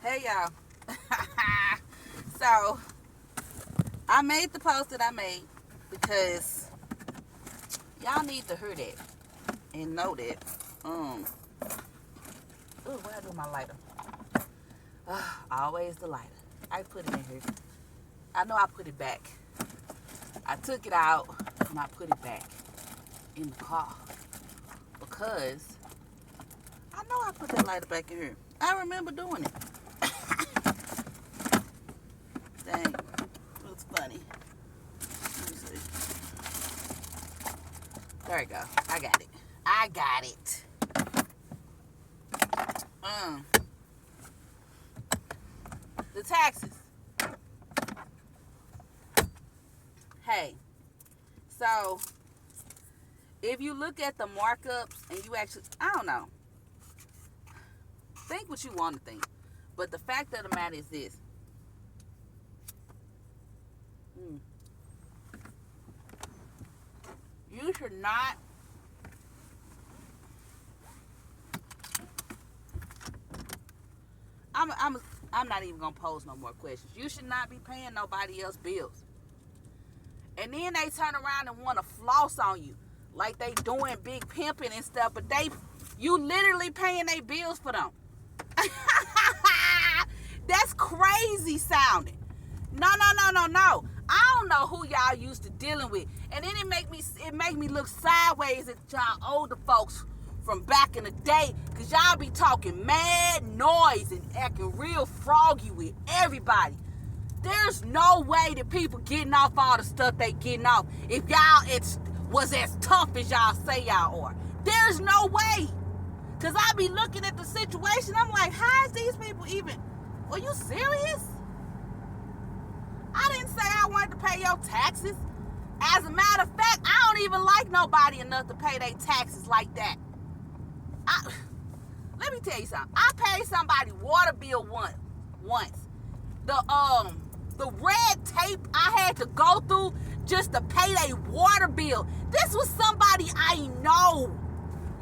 Hey y'all. So I made the post that I made because y'all need to hear that and know that. Where I do my lighter? Always the lighter. I put it in here. I know I put it back. I took it out and I put it back in the car because I know I put that lighter back in here. I remember doing it. Dang, looks funny. Let me see. There we go. I got it. I got it. The taxes. Hey, so if you look at the markups and you actually, I don't know, think what you want to think. But the fact of the matter is this. You should not I'm not even gonna pose no more questions. You should not be paying nobody else bills. And then they turn around and want to floss on you. Like they doing big pimping and stuff, but you literally paying their bills for them. That's crazy sounding. No. I don't know who y'all used to dealing with. And then it make me look sideways at y'all older folks from back in the day, because y'all be talking mad noise and acting real froggy with everybody. There's no way that people getting off all the stuff they getting off if y'all was as tough as y'all say y'all are. There's no way. Because I be looking at the situation, I'm like, how is these people even, are you serious? I didn't say I wanted to pay your taxes. As a matter of fact, I don't even like nobody enough to pay their taxes like that. Let me tell you something. I paid somebody water bill once. The red tape I had to go through just to pay their water bill. This was somebody I know.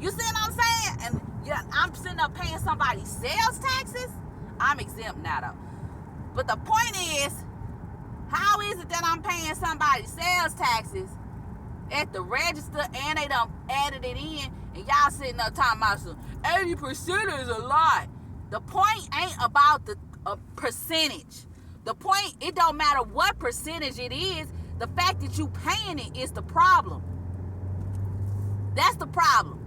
You see what I'm saying? And yeah, I'm sitting up paying somebody's sales taxes. I'm exempt now though. But the point is, how is it that I'm paying somebody's sales taxes at the register and they done added it in, and y'all sitting up talking about some 80% is a lot? The point ain't about the percentage. The point, it don't matter what percentage it is. The fact that you paying it is the problem. That's the problem.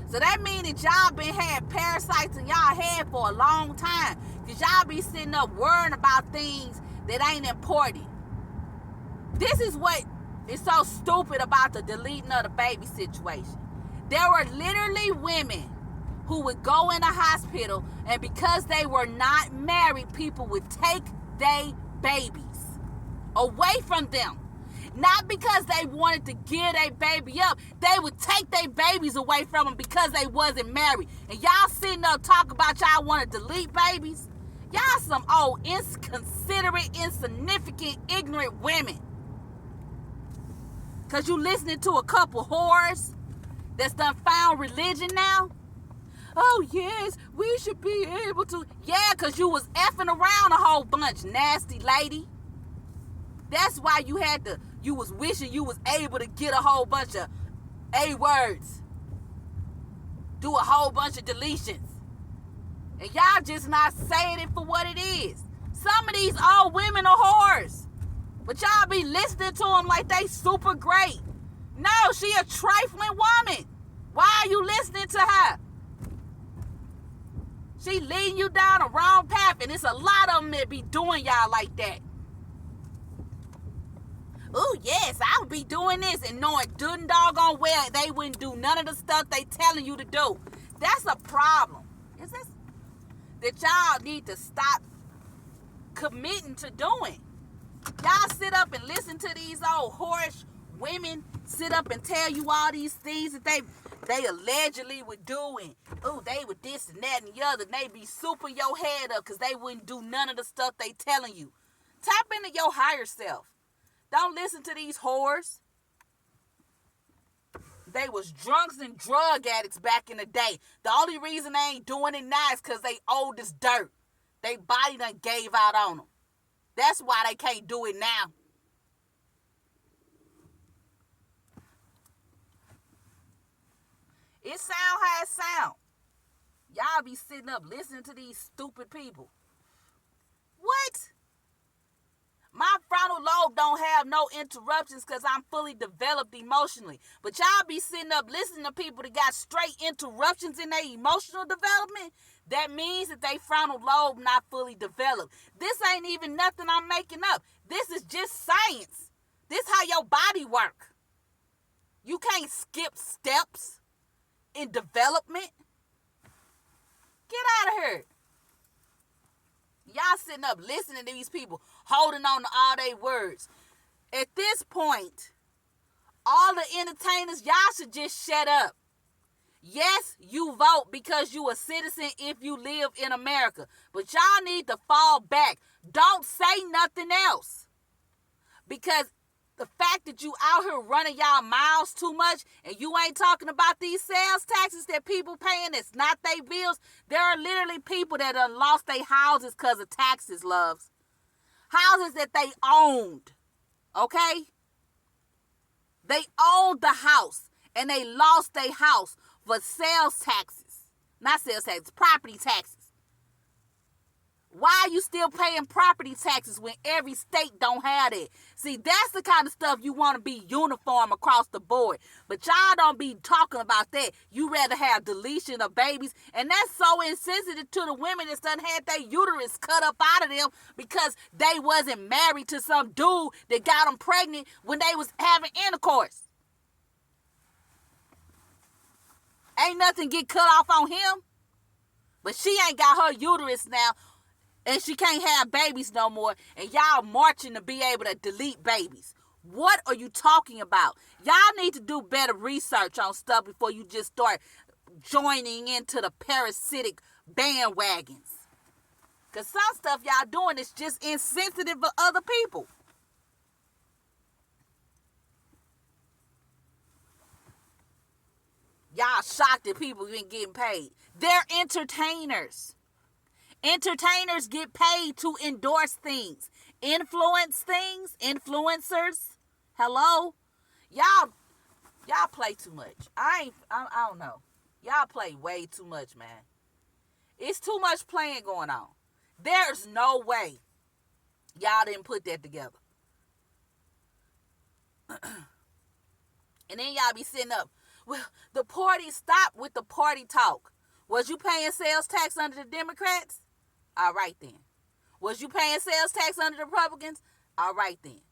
So that means that y'all been had parasites in y'all head for a long time, because y'all be sitting up worrying about things that ain't important. This is what is so stupid about the deleting of the baby situation. There were literally women who would go in a hospital, and because they were not married, people would take their babies away from them. Not because they wanted to give their baby up. They would take their babies away from them because they wasn't married. And y'all sitting up talking about y'all want to delete babies? Y'all some old inconsiderate, insignificant, ignorant women. Because you listening to a couple whores that's done found religion now? Oh, yes, we should be able to. Yeah, because you was effing around a whole bunch, nasty lady. That's why you was wishing you was able to get a whole bunch of A words. Do a whole bunch of deletions. And y'all just not saying it for what it is. Some of these old women are whores. But y'all be listening to them like they super great. No, she a trifling woman. Why are you listening to her? She leading you down the wrong path, and it's a lot of them that be doing y'all like that. Oh, yes, I would be doing this, and knowing good and doggone well they wouldn't do none of the stuff they telling you to do. That's a problem. Is this that y'all need to stop committing to doing? Y'all sit up and listen to these old whorish women sit up and tell you all these things that they allegedly would do, and they would this and that and the other, and they be souping your head up because they wouldn't do none of the stuff they telling you. Tap into your higher self. Don't listen to these whores. They was drunks and drug addicts back in the day. The only reason they ain't doing it now is because they old as dirt. They body done gave out on them. That's why they can't do it now. It sound how it sound. Y'all be sitting up listening to these stupid people. What? My frontal lobe don't have no interruptions because I'm fully developed emotionally. But y'all be sitting up listening to people that got straight interruptions in their emotional development. That means that they frontal lobe not fully developed. This ain't even nothing I'm making up. This is just science. This how your body work. You can't skip steps in development. Get out of here. Y'all sitting up listening to these people holding on to all their words. At this point, all the entertainers, y'all should just shut up. Yes, you vote because you a citizen if you live in America. But y'all need to fall back. Don't say nothing else. Because the fact that you out here running y'all mouths too much and you ain't talking about these sales taxes that people paying that's not their bills. There are literally people that have lost their houses because of taxes, loves. Houses that they owned. Okay? They owned the house and they lost their house for sales taxes. Not sales taxes, property taxes. Why are you still paying property taxes when every state don't have it? See, that's the kind of stuff you want to be uniform across the board. But y'all don't be talking about that. You rather have deletion of babies. And that's so insensitive to the women that done had their uterus cut up out of them because they wasn't married to some dude that got them pregnant when they was having intercourse. Ain't nothing get cut off on him. But she ain't got her uterus now. And she can't have babies no more. And y'all marching to be able to delete babies. What are you talking about? Y'all need to do better research on stuff before you just start joining into the parasitic bandwagons. Because some stuff y'all doing is just insensitive for other people. Y'all shocked that people ain't getting paid. They're entertainers. Entertainers get paid to endorse things, influence things, influencers. Hello? Y'all play too much. I don't know. Y'all play way too much, man. It's too much playing going on. There's no way y'all didn't put that together. And then y'all be sitting up. Well, the party stopped with the party talk. Was you paying sales tax under the Democrats? All right then. Was you paying sales tax under the Republicans? All right then.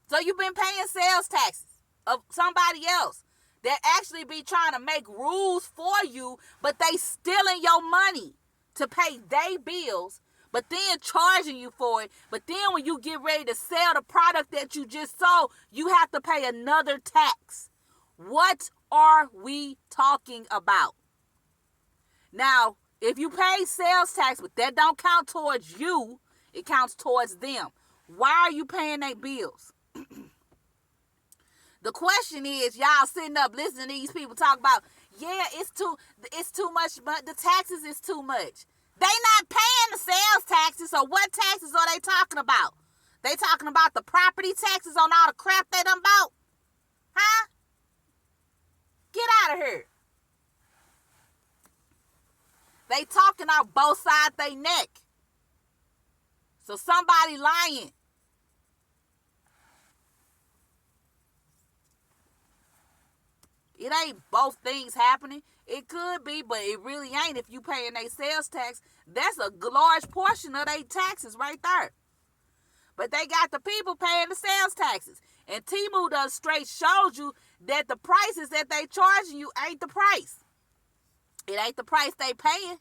So you've been paying sales taxes of somebody else that actually be trying to make rules for you, but they stealing your money to pay their bills, but then charging you for it. But then when you get ready to sell the product that you just sold, you have to pay another tax. What are we talking about? Now, if you pay sales tax, but that don't count towards you, it counts towards them. Why are you paying their bills? The question is, y'all sitting up listening to these people talk about, yeah, it's too much, but the taxes is too much. They not paying the sales taxes, so what taxes are they talking about? They talking about the property taxes on all the crap they done bought? Huh? Get out of here. They talking out both sides they neck. So somebody lying. It ain't both things happening. It could be, but it really ain't if you paying their sales tax. That's a large portion of their taxes right there. But they got the people paying the sales taxes. And Temu done straight showed you that the prices that they charging you ain't the price. It ain't the price they paying.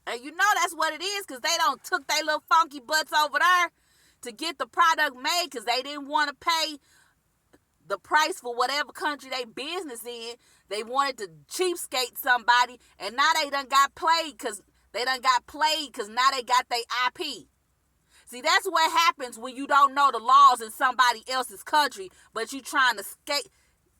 And you know that's what it is because they don't took their little funky butts over there to get the product made because they didn't want to pay the price for whatever country they business in. They wanted to cheapskate somebody, and now they done got played because now they got their IP. See, that's what happens when you don't know the laws in somebody else's country, but you trying to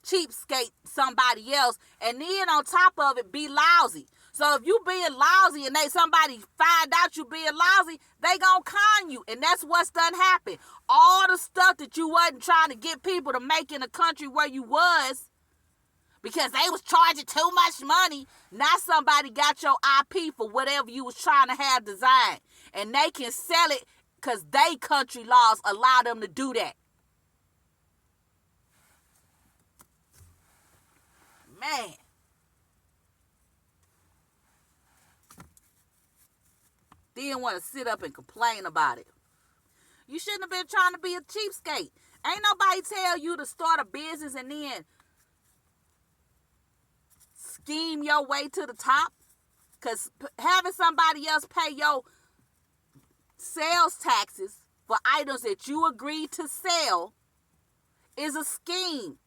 cheapskate somebody else, and then on top of it, be lousy. So if you being lousy and somebody find out you being lousy, they gonna con you. And that's what's done happened. All the stuff that you wasn't trying to get people to make in the country where you was, because they was charging too much money, now somebody got your IP for whatever you was trying to have designed. And they can sell it because they country laws allow them to do that. Man. Didn't want to sit up and complain about it. You shouldn't have been trying to be a cheapskate. Ain't nobody tell you to start a business and then scheme your way to the top. Because having somebody else pay your sales taxes for items that you agreed to sell is a scheme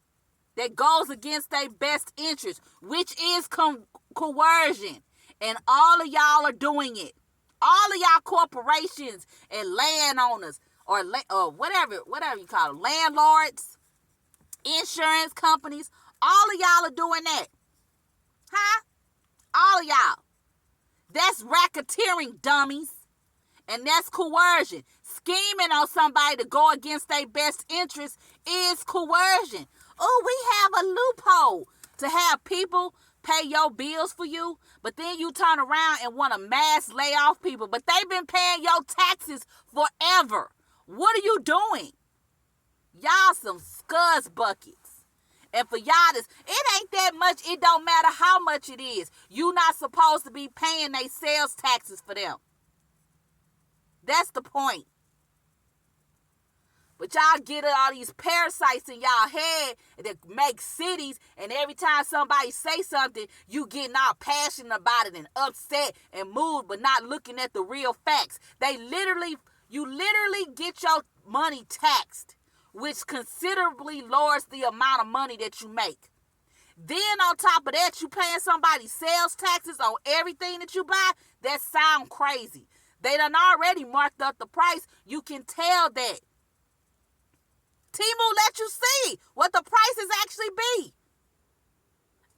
that goes against their best interest, which is coercion. And all of y'all are doing it. All of y'all corporations and landowners or whatever you call them, landlords, insurance companies, all of y'all are doing that. Huh? All of y'all. That's racketeering, dummies. And that's coercion. Scheming on somebody to go against their best interest is coercion. Oh, we have a loophole to have people pay your bills for you, but then you turn around and want to mass lay off people, but they've been paying your taxes forever. What are you doing? Y'all some scuzz buckets. And for y'all, it ain't that much. It don't matter how much it is. You not supposed to be paying their sales taxes for them. That's the point. But y'all get all these parasites in y'all head that make cities, and every time somebody say something, you getting all passionate about it and upset and moved, but not looking at the real facts. You literally get your money taxed, which considerably lowers the amount of money that you make. Then on top of that, you paying somebody sales taxes on everything that you buy. That sound crazy. They done already marked up the price. You can tell that. Temu let you see what the prices actually be.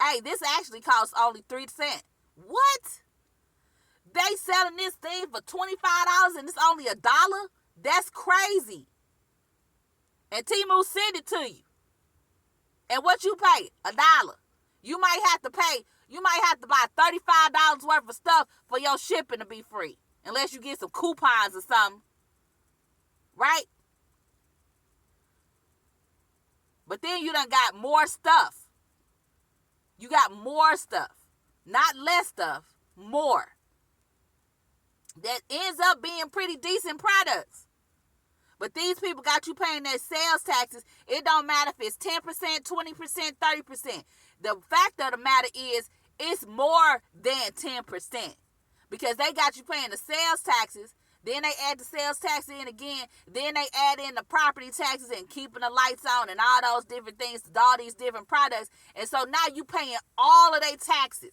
Hey, this actually costs only 3 cents. What? They selling this thing for $25 and it's only $1? That's crazy. And Temu send it to you. And what you pay? $1. You might have to buy $35 worth of stuff for your shipping to be free. Unless you get some coupons or something. Right? But then you done got more stuff. You got more stuff. Not less stuff. More. That ends up being pretty decent products. But these people got you paying their sales taxes. It don't matter if it's 10%, 20%, 30%. The fact of the matter is, it's more than 10%. Because they got you paying the sales taxes. Then they add the sales tax in again. Then they add in the property taxes and keeping the lights on and all those different things, all these different products. And so now you paying all of their taxes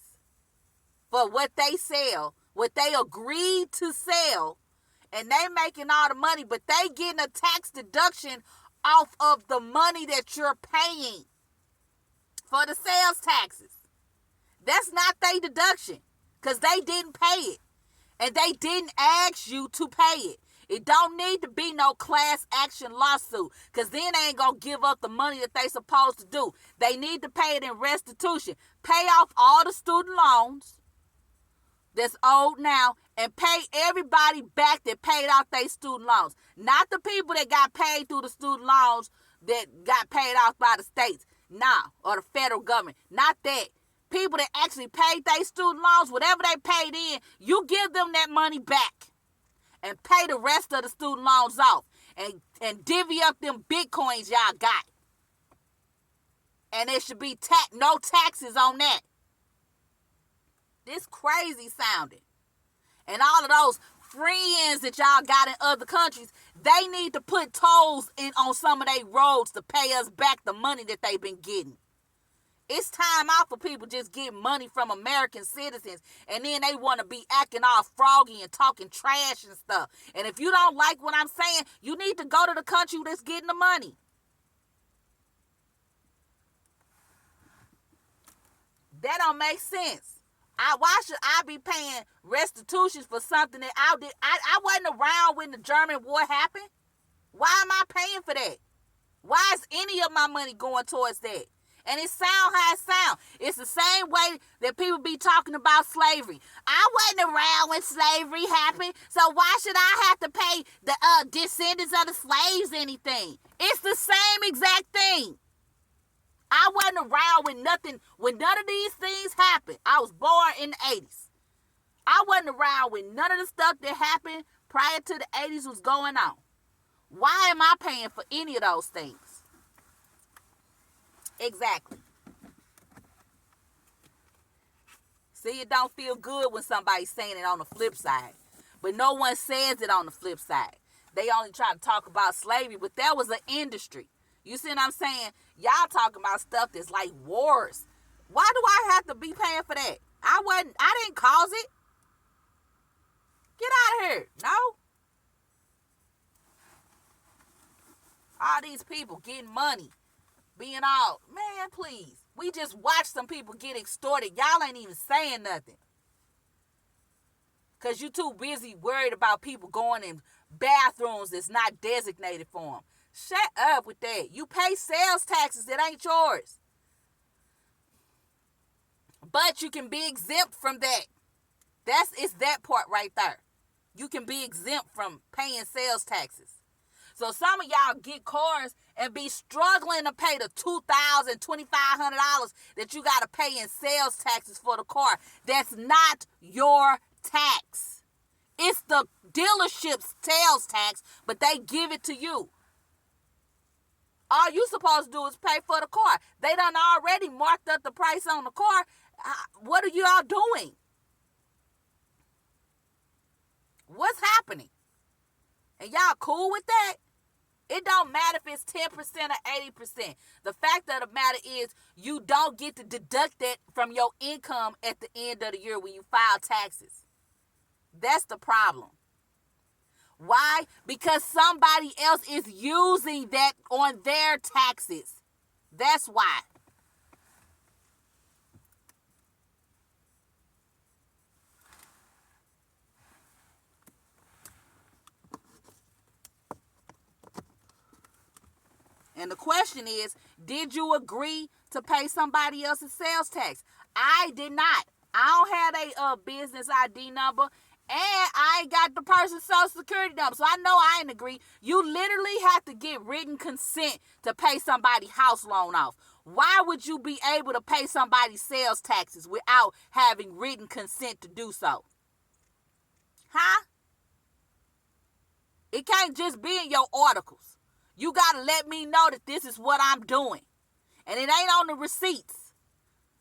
for what they sell, what they agreed to sell. And they making all the money, but they getting a tax deduction off of the money that you're paying for the sales taxes. That's not their deduction because they didn't pay it. And they didn't ask you to pay it. It don't need to be no class action lawsuit. Because then they ain't going to give up the money that they supposed to do. They need to pay it in restitution. Pay off all the student loans that's owed now. And pay everybody back that paid off their student loans. Not the people that got paid through the student loans that got paid off by the states. Nah, or the federal government. Not that. People that actually paid their student loans, whatever they paid in, you give them that money back and pay the rest of the student loans off and divvy up them bitcoins y'all got. And there should be no taxes on that. This crazy sounding. And all of those friends that y'all got in other countries, they need to put tolls in on some of their roads to pay us back the money that they've been getting. It's time out for people just getting money from American citizens and then they want to be acting all froggy and talking trash and stuff. And if you don't like what I'm saying, you need to go to the country that's getting the money. That don't make sense. Why should I be paying restitutions for something that I did? I wasn't around when the German war happened. Why am I paying for that? Why is any of my money going towards that? And it sound how it sound. It's the same way that people be talking about slavery. I wasn't around when slavery happened, so why should I have to pay the descendants of the slaves anything? It's the same exact thing. I wasn't around when none of these things happened. I was born in the 80s. I wasn't around when none of the stuff that happened prior to the 80s was going on. Why am I paying for any of those things? Exactly. See, it don't feel good when somebody's saying it on the flip side. But no one says it on the flip side. They only try to talk about slavery, but that was an industry. You see what I'm saying? Y'all talking about stuff that's like wars. Why do I have to be paying for that? I didn't cause it. Get out of here. No. All these people getting money. Being all, man, please. We just watched some people get extorted. Y'all ain't even saying nothing. Because you too busy worried about people going in bathrooms that's not designated for them. Shut up with that. You pay sales taxes that ain't yours. But you can be exempt from that. It's that part right there. You can be exempt from paying sales taxes. So some of y'all get cars and be struggling to pay the $2,000, $2,500 that you got to pay in sales taxes for the car. That's not your tax. It's the dealership's sales tax, but they give it to you. All you supposed to do is pay for the car. They done already marked up the price on the car. What are you all doing? What's happening? And y'all cool with that? It don't matter if it's 10% or 80%. The fact of the matter is you don't get to deduct that from your income at the end of the year when you file taxes. That's the problem. Why? Because somebody else is using that on their taxes. That's why. And the question is, did you agree to pay somebody else's sales tax? I did not. I don't have a business ID number, and I ain't got the person's social security number, so I know I ain't agree. You literally have to get written consent to pay somebody's house loan off. Why would you be able to pay somebody's sales taxes without having written consent to do so? Huh? It can't just be in your articles. You got to let me know that this is what I'm doing. And it ain't on the receipts.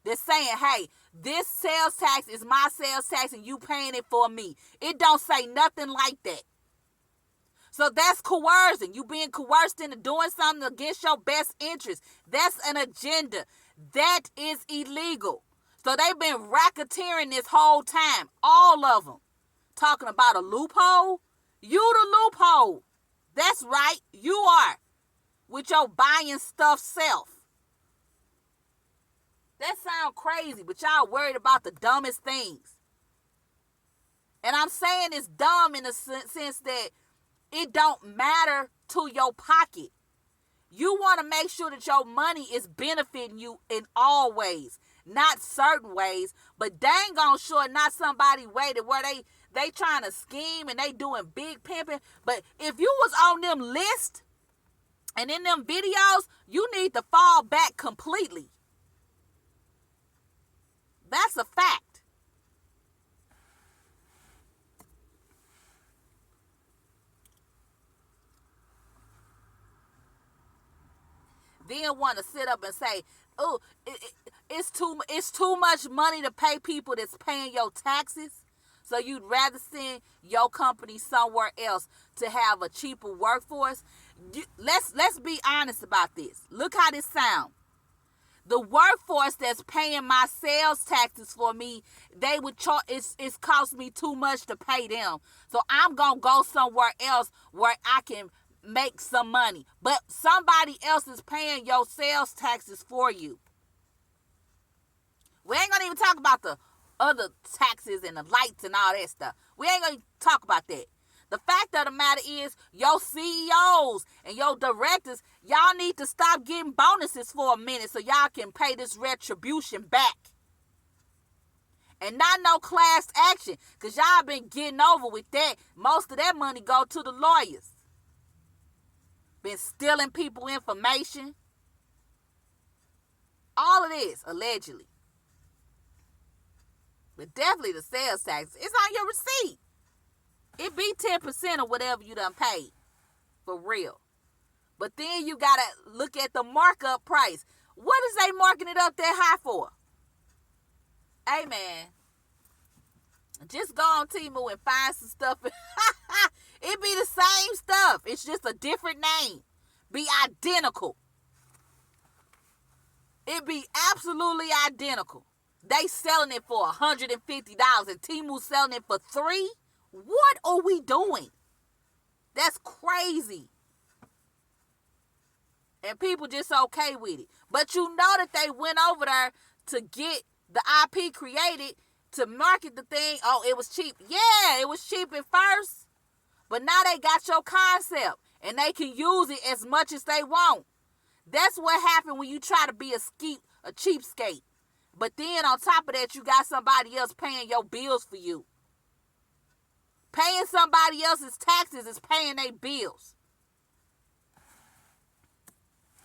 They're saying, hey, this sales tax is my sales tax and you paying it for me. It don't say nothing like that. So that's coercion. You being coerced into doing something against your best interest. That's an agenda. That is illegal. So they've been racketeering this whole time. All of them. Talking about a loophole. You the loophole. That's right, you are, with your buying stuff self. That sounds crazy, but y'all worried about the dumbest things. And I'm saying it's dumb in the sense that it don't matter to your pocket. You want to make sure that your money is benefiting you in all ways, not certain ways, but dang on sure not somebody way to where they trying to scheme and they doing big pimping. But if you was on them list and in them videos, you need to fall back completely. That's a fact. Then want to sit up and say, oh, it's too much money to pay people that's paying your taxes. So you'd rather send your company somewhere else to have a cheaper workforce? Let's be honest about this. Look how this sounds. The workforce that's paying my sales taxes for me, they would charge. It's cost me too much to pay them. So I'm gonna go somewhere else where I can make some money. But somebody else is paying your sales taxes for you. We ain't gonna even talk about the other taxes and the lights and all that stuff. We ain't gonna talk about that. The fact of the matter is, your CEOs and your directors, y'all need to stop getting bonuses for a minute so y'all can pay this retribution back. And not no class action, because y'all been getting over with that. Most of that money go to the lawyers. Been stealing people information. All of this, allegedly. But definitely the sales tax. It's on your receipt. It be 10% of whatever you done paid. For real. But then you got to look at the markup price. What is they marking it up that high for? Hey, man. Just go on Temu and find some stuff. It be the same stuff. It's just a different name. Be identical. It be absolutely identical. They selling it for $150 and Temu selling it for $3. What are we doing? That's crazy. And people just okay with it. But you know that they went over there to get the IP created to market the thing. Oh, it was cheap. Yeah, it was cheap at first. But now they got your concept. And they can use it as much as they want. That's what happened when you try to be a cheapskate. But then on top of that, you got somebody else paying your bills for you. Paying somebody else's taxes is paying their bills.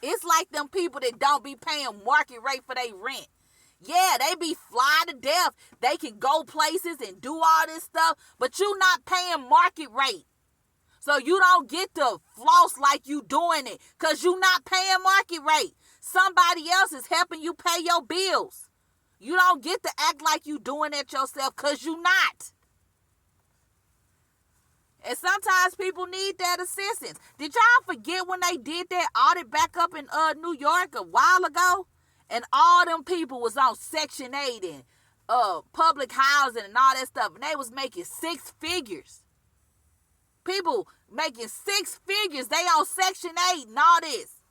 It's like them people that don't be paying market rate for their rent. Yeah, they be fly to death. They can go places and do all this stuff, but you not paying market rate. So you don't get to floss like you doing it because you not paying market rate. Somebody else is helping you pay your bills. You don't get to act like you doing it yourself because you not. And sometimes people need that assistance. Did y'all forget when they did that audit back up in New York a while ago? And all them people was on Section 8 and public housing and all that stuff. And they was making 6 figures. People making 6 figures. They on Section 8 and all this.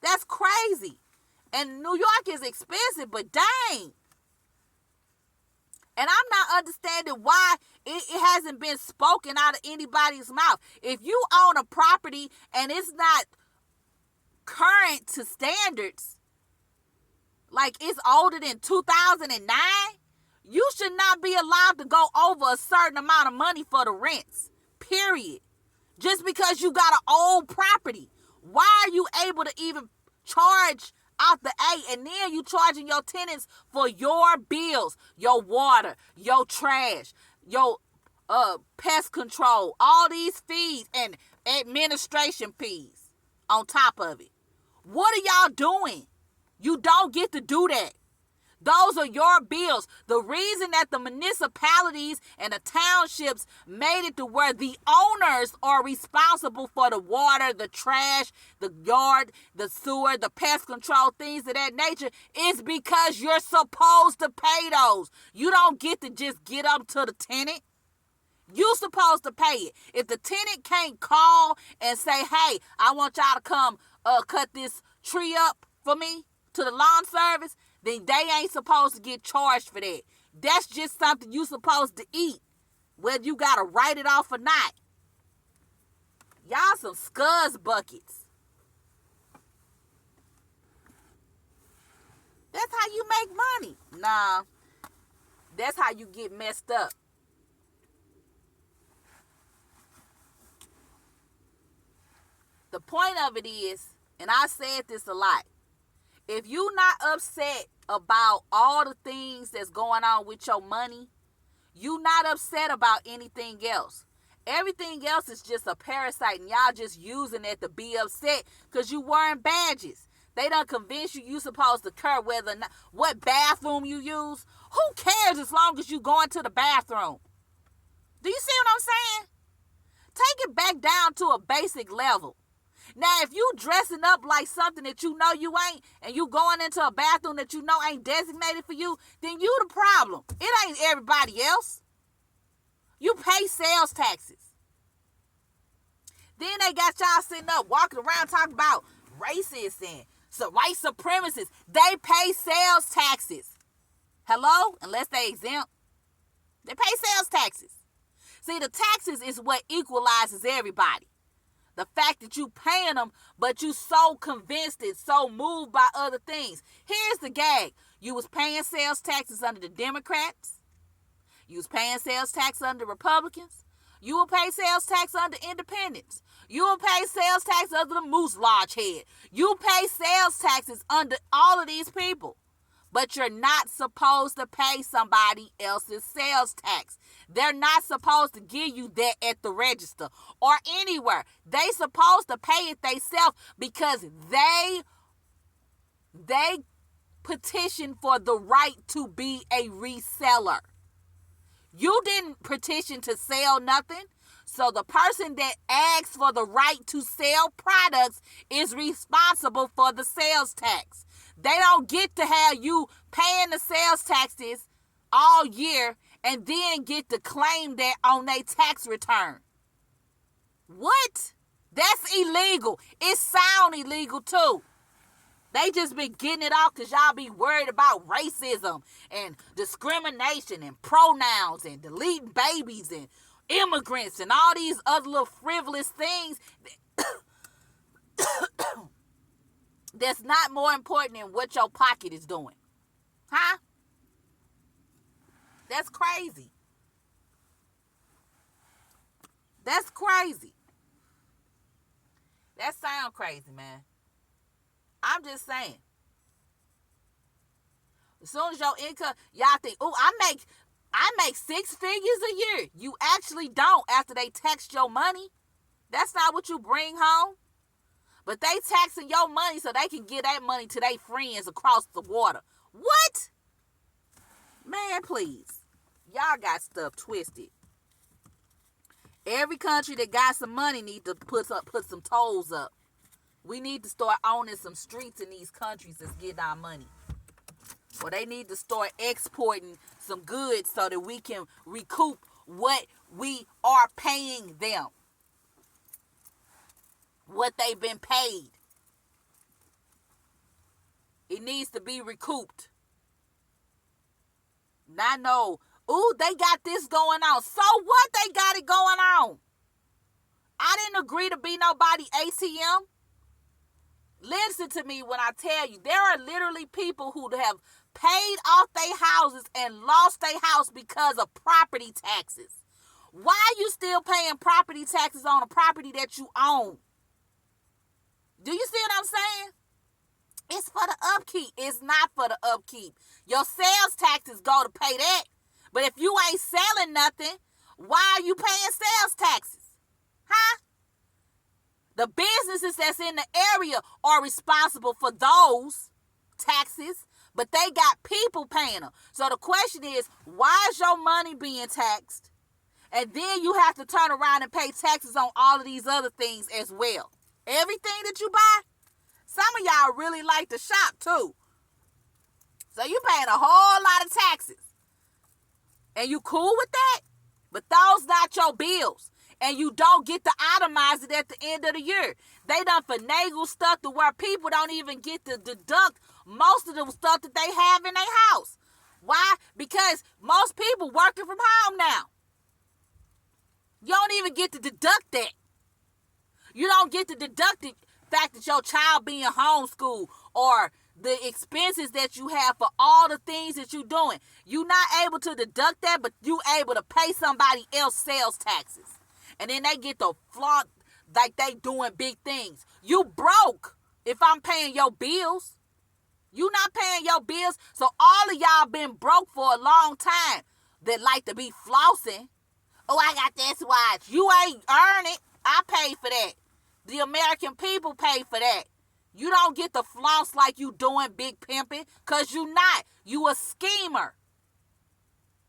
That's crazy. And New York is expensive, but dang. And I'm not understanding why it hasn't been spoken out of anybody's mouth. If you own a property and it's not current to standards, like it's older than 2009, you should not be allowed to go over a certain amount of money for the rents, period. Just because you got an old property. Why are you able to even charge out the A, and then you charging your tenants for your bills, your water, your trash, your pest control, all these fees and administration fees on top of it? What are y'all doing? You don't get to do that. Those are your bills. The reason that the municipalities and the townships made it to where the owners are responsible for the water, the trash, the yard, the sewer, the pest control, things of that nature is because you're supposed to pay those. You don't get to just get up to the tenant. You're supposed to pay it. If the tenant can't call and say, hey, I want y'all to come cut this tree up for me to the lawn service, then they ain't supposed to get charged for that. That's just something you supposed to eat, whether you got to write it off or not. Y'all some scuzz buckets. That's how you make money. Nah, that's how you get messed up. The point of it is, and I said this a lot, if you not upset about all the things that's going on with your money, you not upset about anything else. Everything else is just a parasite, and y'all just using it to be upset because you wearing badges. They done convince you supposed to care whether or not, what bathroom you use. Who cares as long as you go into the bathroom? Do you see what I'm saying? Take it back down to a basic level. Now, if you dressing up like something that you know you ain't, and you going into a bathroom that you know ain't designated for you, then you the problem. It ain't everybody else. You pay sales taxes. Then they got y'all sitting up, walking around talking about racists and white supremacists. They pay sales taxes. Hello? Unless they exempt. They pay sales taxes. See, the taxes is what equalizes everybody. The fact that you paying them, but you so convinced it, so moved by other things. Here's the gag. You was paying sales taxes under the Democrats. You was paying sales tax under Republicans. You will pay sales tax under independents. You will pay sales tax under the Moose Lodge head. You pay sales taxes under all of these people. But you're not supposed to pay somebody else's sales tax. They're not supposed to give you that at the register or anywhere. They supposed to pay it themselves because they petition for the right to be a reseller. You didn't petition to sell nothing. So the person that asks for the right to sell products is responsible for the sales tax. They don't get to have you paying the sales taxes all year and then get to claim that on their tax return. What? That's illegal. It sound illegal too. They just been getting it off because y'all be worried about racism and discrimination and pronouns and deleting babies and immigrants and all these other little frivolous things that's not more important than what your pocket is doing. Huh? That's crazy. That's crazy. That sound crazy, man. I'm just saying. As soon as your income, y'all think, oh, I make 6 figures a year. You actually don't after they tax your money. That's not what you bring home. But they taxing your money so they can give that money to their friends across the water. What? Man, please. Y'all got stuff twisted. Every country that got some money need to put some tolls up. We need to start owning some streets in these countries that's getting our money. Or they need to start exporting some goods so that we can recoup what we are paying them. What they've been paid. It needs to be recouped. Not no, ooh, they got this going on. So what? They got it going on. I didn't agree to be nobody ATM. Listen to me when I tell you, there are literally people who have paid off their houses and lost their house because of property taxes. Why are you still paying property taxes on a property that you own? Do you see what I'm saying? It's for the upkeep. It's not for the upkeep. Your sales taxes go to pay that. But if you ain't selling nothing, why are you paying sales taxes? Huh? The businesses that's in the area are responsible for those taxes, but they got people paying them. So the question is, why is your money being taxed? And then you have to turn around and pay taxes on all of these other things as well. Everything that you buy, some of y'all really like to shop too. So you paying a whole lot of taxes. And you cool with that? But those not your bills. And you don't get to itemize it at the end of the year. They done finagle stuff to where people don't even get to deduct most of the stuff that they have in their house. Why? Because most people working from home now. You don't even get to deduct that. You don't get to deduct the fact that your child being homeschooled or the expenses that you have for all the things that you're doing. You're not able to deduct that, but you able to pay somebody else sales taxes. And then they get to flaunt like they doing big things. You broke if I'm paying your bills. You not paying your bills. So all of y'all been broke for a long time that like to be flossing. Oh, I got this watch. You ain't earn it. I paid for that. The American people pay for that. You don't get to floss like you doing big pimping because you not. You a schemer.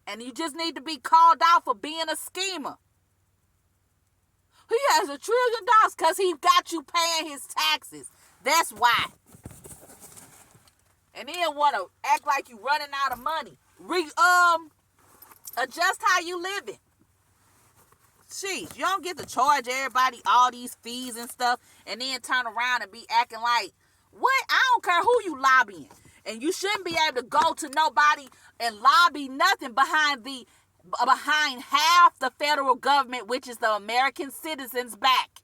And you just need to be called out for being a schemer. He has $1 trillion because he got you paying his taxes. That's why. And then want to act like you running out of money. Adjust how you living. Jeez, you don't get to charge everybody all these fees and stuff and then turn around and be acting like, what? I don't care who you lobbying. And you shouldn't be able to go to nobody and lobby nothing behind the behind half the federal government, which is the American citizens' back.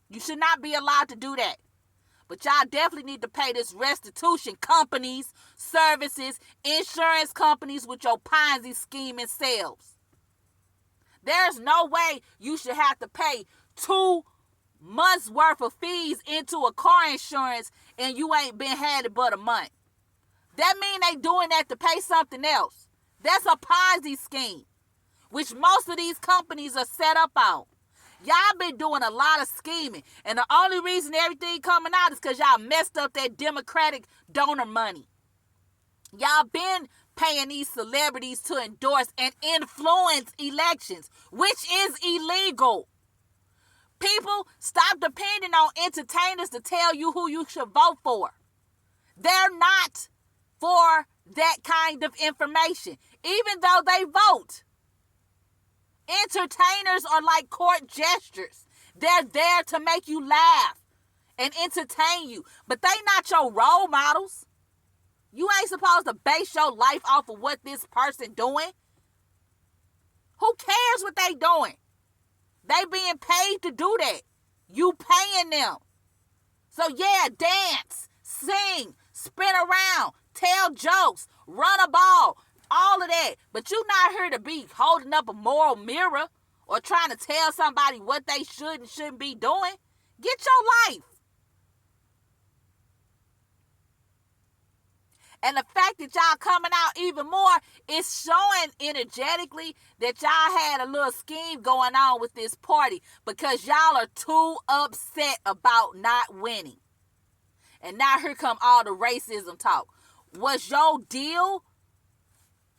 You should not be allowed to do that. But y'all definitely need to pay this restitution companies, services, insurance companies with your Ponzi scheming selves. There's no way you should have to pay 2 months worth of fees into a car insurance and you ain't been had it but a month. That mean they doing that to pay something else. That's a Ponzi scheme, which most of these companies are set up on. Y'all been doing a lot of scheming, and the only reason everything coming out is because y'all messed up that Democratic donor money. Y'all been paying these celebrities to endorse and influence elections, which is illegal. People, stop depending on entertainers to tell you who you should vote for. They're not for that kind of information, even though they vote. Entertainers are like court gestures. They're there to make you laugh and entertain you, but they not your role models. You ain't supposed to base your life off of what this person doing. Who cares what they doing? They being paid to do that. You paying them. So yeah, dance, sing, spin around, tell jokes, run a ball, all of that. But you not here to be holding up a moral mirror or trying to tell somebody what they should and shouldn't be doing. Get your life. And the fact that y'all coming out even more is showing energetically that y'all had a little scheme going on with this party because y'all are too upset about not winning. And now here come all the racism talk. Was your deal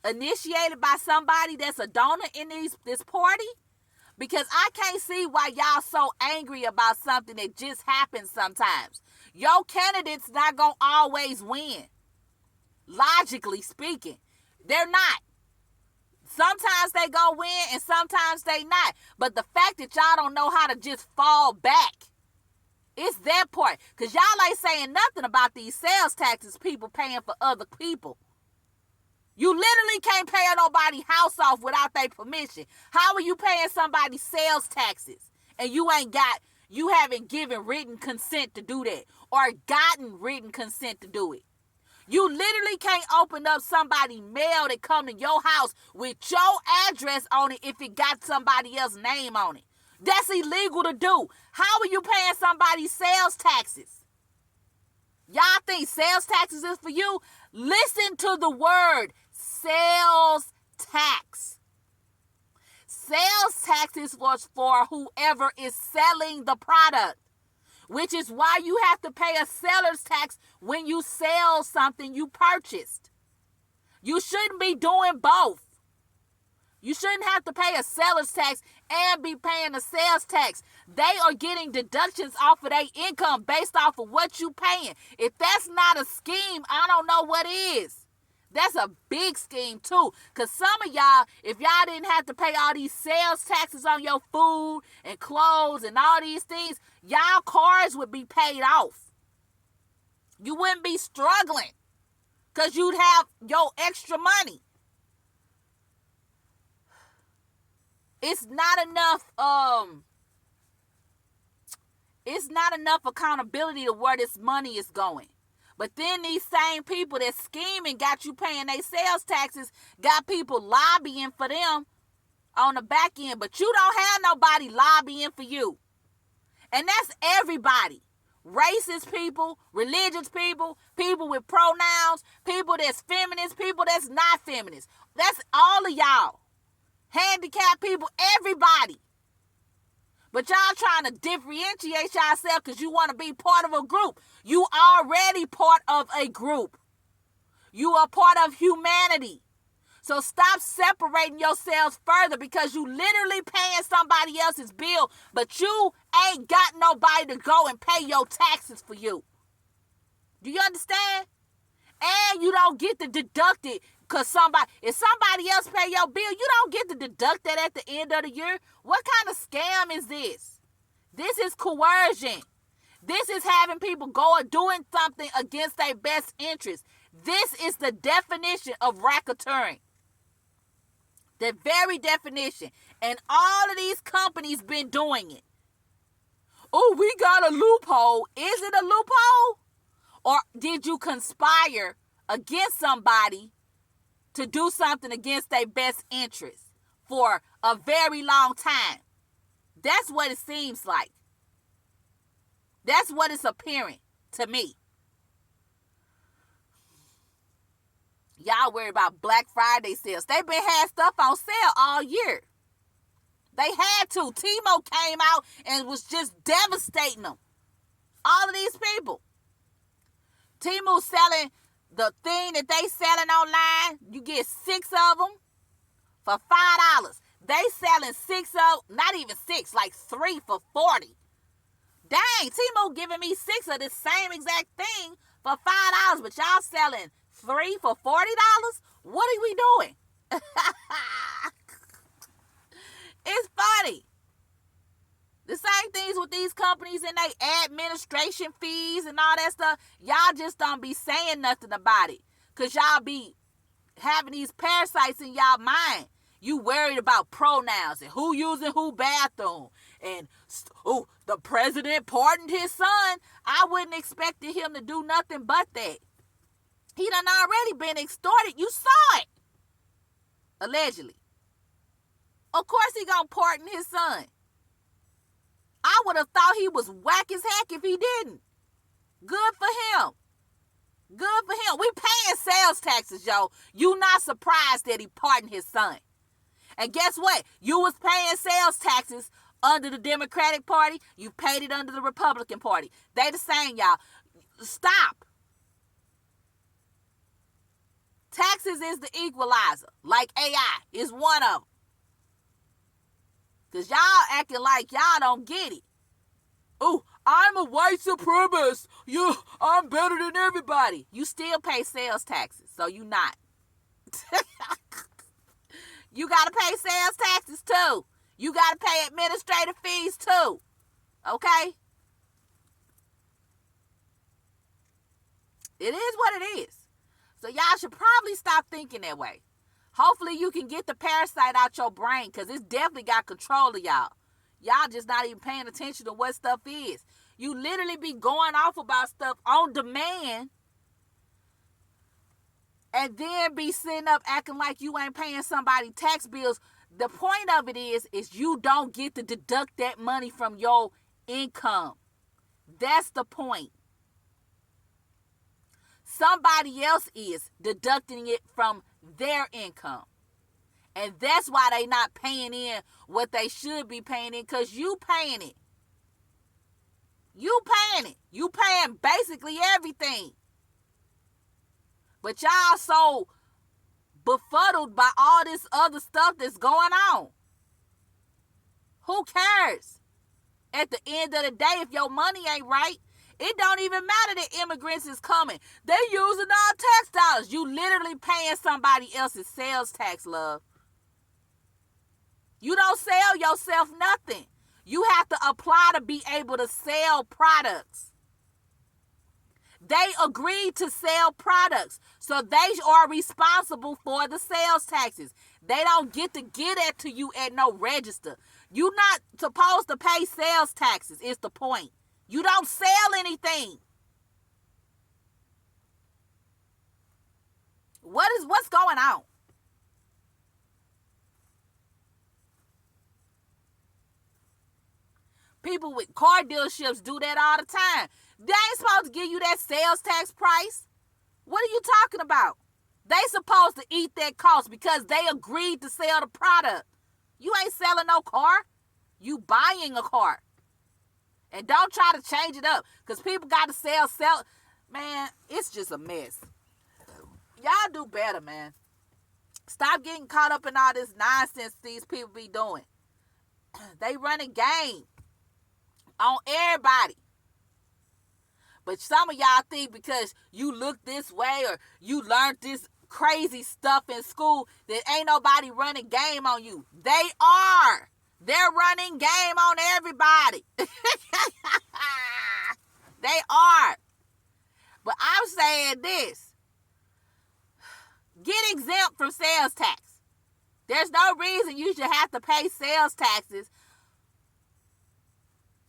initiated by somebody that's a donor in this party? Because I can't see why y'all so angry about something that just happens sometimes. Your candidate's not going to always win. Logically speaking, they're not. Sometimes they go win and sometimes they not. But the fact that y'all don't know how to just fall back, it's that part. Because y'all ain't saying nothing about these sales taxes people paying for other people. You literally can't pay nobody's house off without their permission. How are you paying somebody sales taxes and you haven't given written consent to do that or gotten written consent to do it? You literally can't open up somebody's mail that come to your house with your address on it if it got somebody else's name on it. That's illegal to do. How are you paying somebody's sales taxes? Y'all think sales taxes is for you? Listen to the word sales tax. Sales taxes was for whoever is selling the product, which is why you have to pay a seller's tax when you sell something you purchased. You shouldn't be doing both. You shouldn't have to pay a seller's tax and be paying a sales tax. They are getting deductions off of their income based off of what you paying. If that's not a scheme, I don't know what is. That's a big scheme too. Because some of y'all, if y'all didn't have to pay all these sales taxes on your food and clothes and all these things, y'all cars would be paid off. You wouldn't be struggling because you'd have your extra money. It's not enough accountability to where this money is going. But then these same people that scheming got you paying their sales taxes, got people lobbying for them on the back end, but you don't have nobody lobbying for you. And that's everybody. Racist people, religious people, people with pronouns, people that's feminist, people that's not feminist. That's all of y'all. Handicapped people, everybody. But y'all trying to differentiate yourself because you want to be part of a group. You already part of a group. You are part of humanity. So stop separating yourselves further because you literally paying somebody else's bill, but you ain't got nobody to go and pay your taxes for you. Do you understand? And you don't get to deduct it because if somebody else pay your bill, you don't get to deduct that at the end of the year. What kind of scam is this? This is coercion. This is having people go and doing something against their best interest. This is the definition of racketeering. The very definition. And all of these companies been doing it. Oh, we got a loophole. Is it a loophole? Or did you conspire against somebody to do something against their best interest for a very long time? That's what it seems like. That's what it's appearing to me. Y'all worry about Black Friday sales. They been had stuff on sale all year. They had to. Timo came out and was just devastating them. All of these people. Timo selling the thing that they selling online. You get 6 of them for $5. They selling 6 of, not even 6, like 3 for $40. Dang, Timo giving me 6 of the same exact thing for $5, but y'all selling 3 for $40? What are we doing? It's funny. The same things with these companies and they administration fees and all that stuff. Y'all just don't be saying nothing about it. Because y'all be having these parasites in y'all mind. You worried about pronouns and who using who bathroom. And, the president pardoned his son. I wouldn't expect him to do nothing but that. He done already been extorted. You saw it. Allegedly. Of course he gonna pardon his son. I would have thought he was whack as heck if he didn't. Good for him. Good for him. We paying sales taxes, yo. You not surprised that he pardoned his son. And guess what? You was paying sales taxes under the Democratic Party. You paid it under the Republican Party. They the same, y'all. Stop. Taxes is the equalizer. Like AI is one of them. Because y'all acting like y'all don't get it. Oh, I'm a white supremacist. I'm better than everybody. You still pay sales taxes, so you not. You got to pay sales taxes too. You got to pay administrative fees too. Okay? It is what it is. So y'all should probably stop thinking that way. Hopefully you can get the parasite out your brain because it's definitely got control of y'all. Y'all just not even paying attention to what stuff is. You literally be going off about stuff on demand and then be sitting up acting like you ain't paying somebody tax bills. The point of it is you don't get to deduct that money from your income. That's the point. Somebody else is deducting it from their income. And that's why they not paying in what they should be paying in, because you paying it. You paying it. You paying basically everything. But y'all so befuddled by all this other stuff that's going on. Who cares? At the end of the day, if your money ain't right, it don't even matter that immigrants is coming. They using our tax dollars. You literally paying somebody else's sales tax, love. You don't sell yourself nothing. You have to apply to be able to sell products. They agreed to sell products, so they are responsible for the sales taxes. They don't get to get that to you at no register. You're not supposed to pay sales taxes, is the point. You don't sell anything. What's going on? People with car dealerships do that all the time. They ain't supposed to give you that sales tax price. What are you talking about? They supposed to eat that cost because they agreed to sell the product. You ain't selling no car. You buying a car. And don't try to change it up because people got to sell. Man, it's just a mess. Y'all do better, man. Stop getting caught up in all this nonsense these people be doing. They running game on everybody. But some of y'all think because you look this way or you learned this crazy stuff in school that ain't nobody running game on you. They are. They're running game on everybody. They are. But I'm saying this. Get exempt from sales tax. There's no reason you should have to pay sales taxes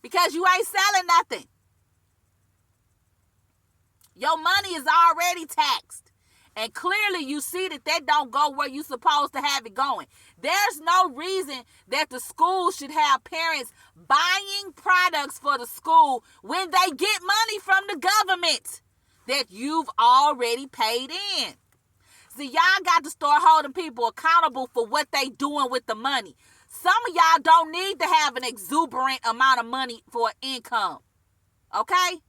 because you ain't selling nothing. Your money is already taxed. And clearly you see that don't go where you're supposed to have it going. There's no reason that the school should have parents buying products for the school when they get money from the government that you've already paid in. See, y'all got to start holding people accountable for what they doing with the money. Some of y'all don't need to have an exuberant amount of money for income. Okay?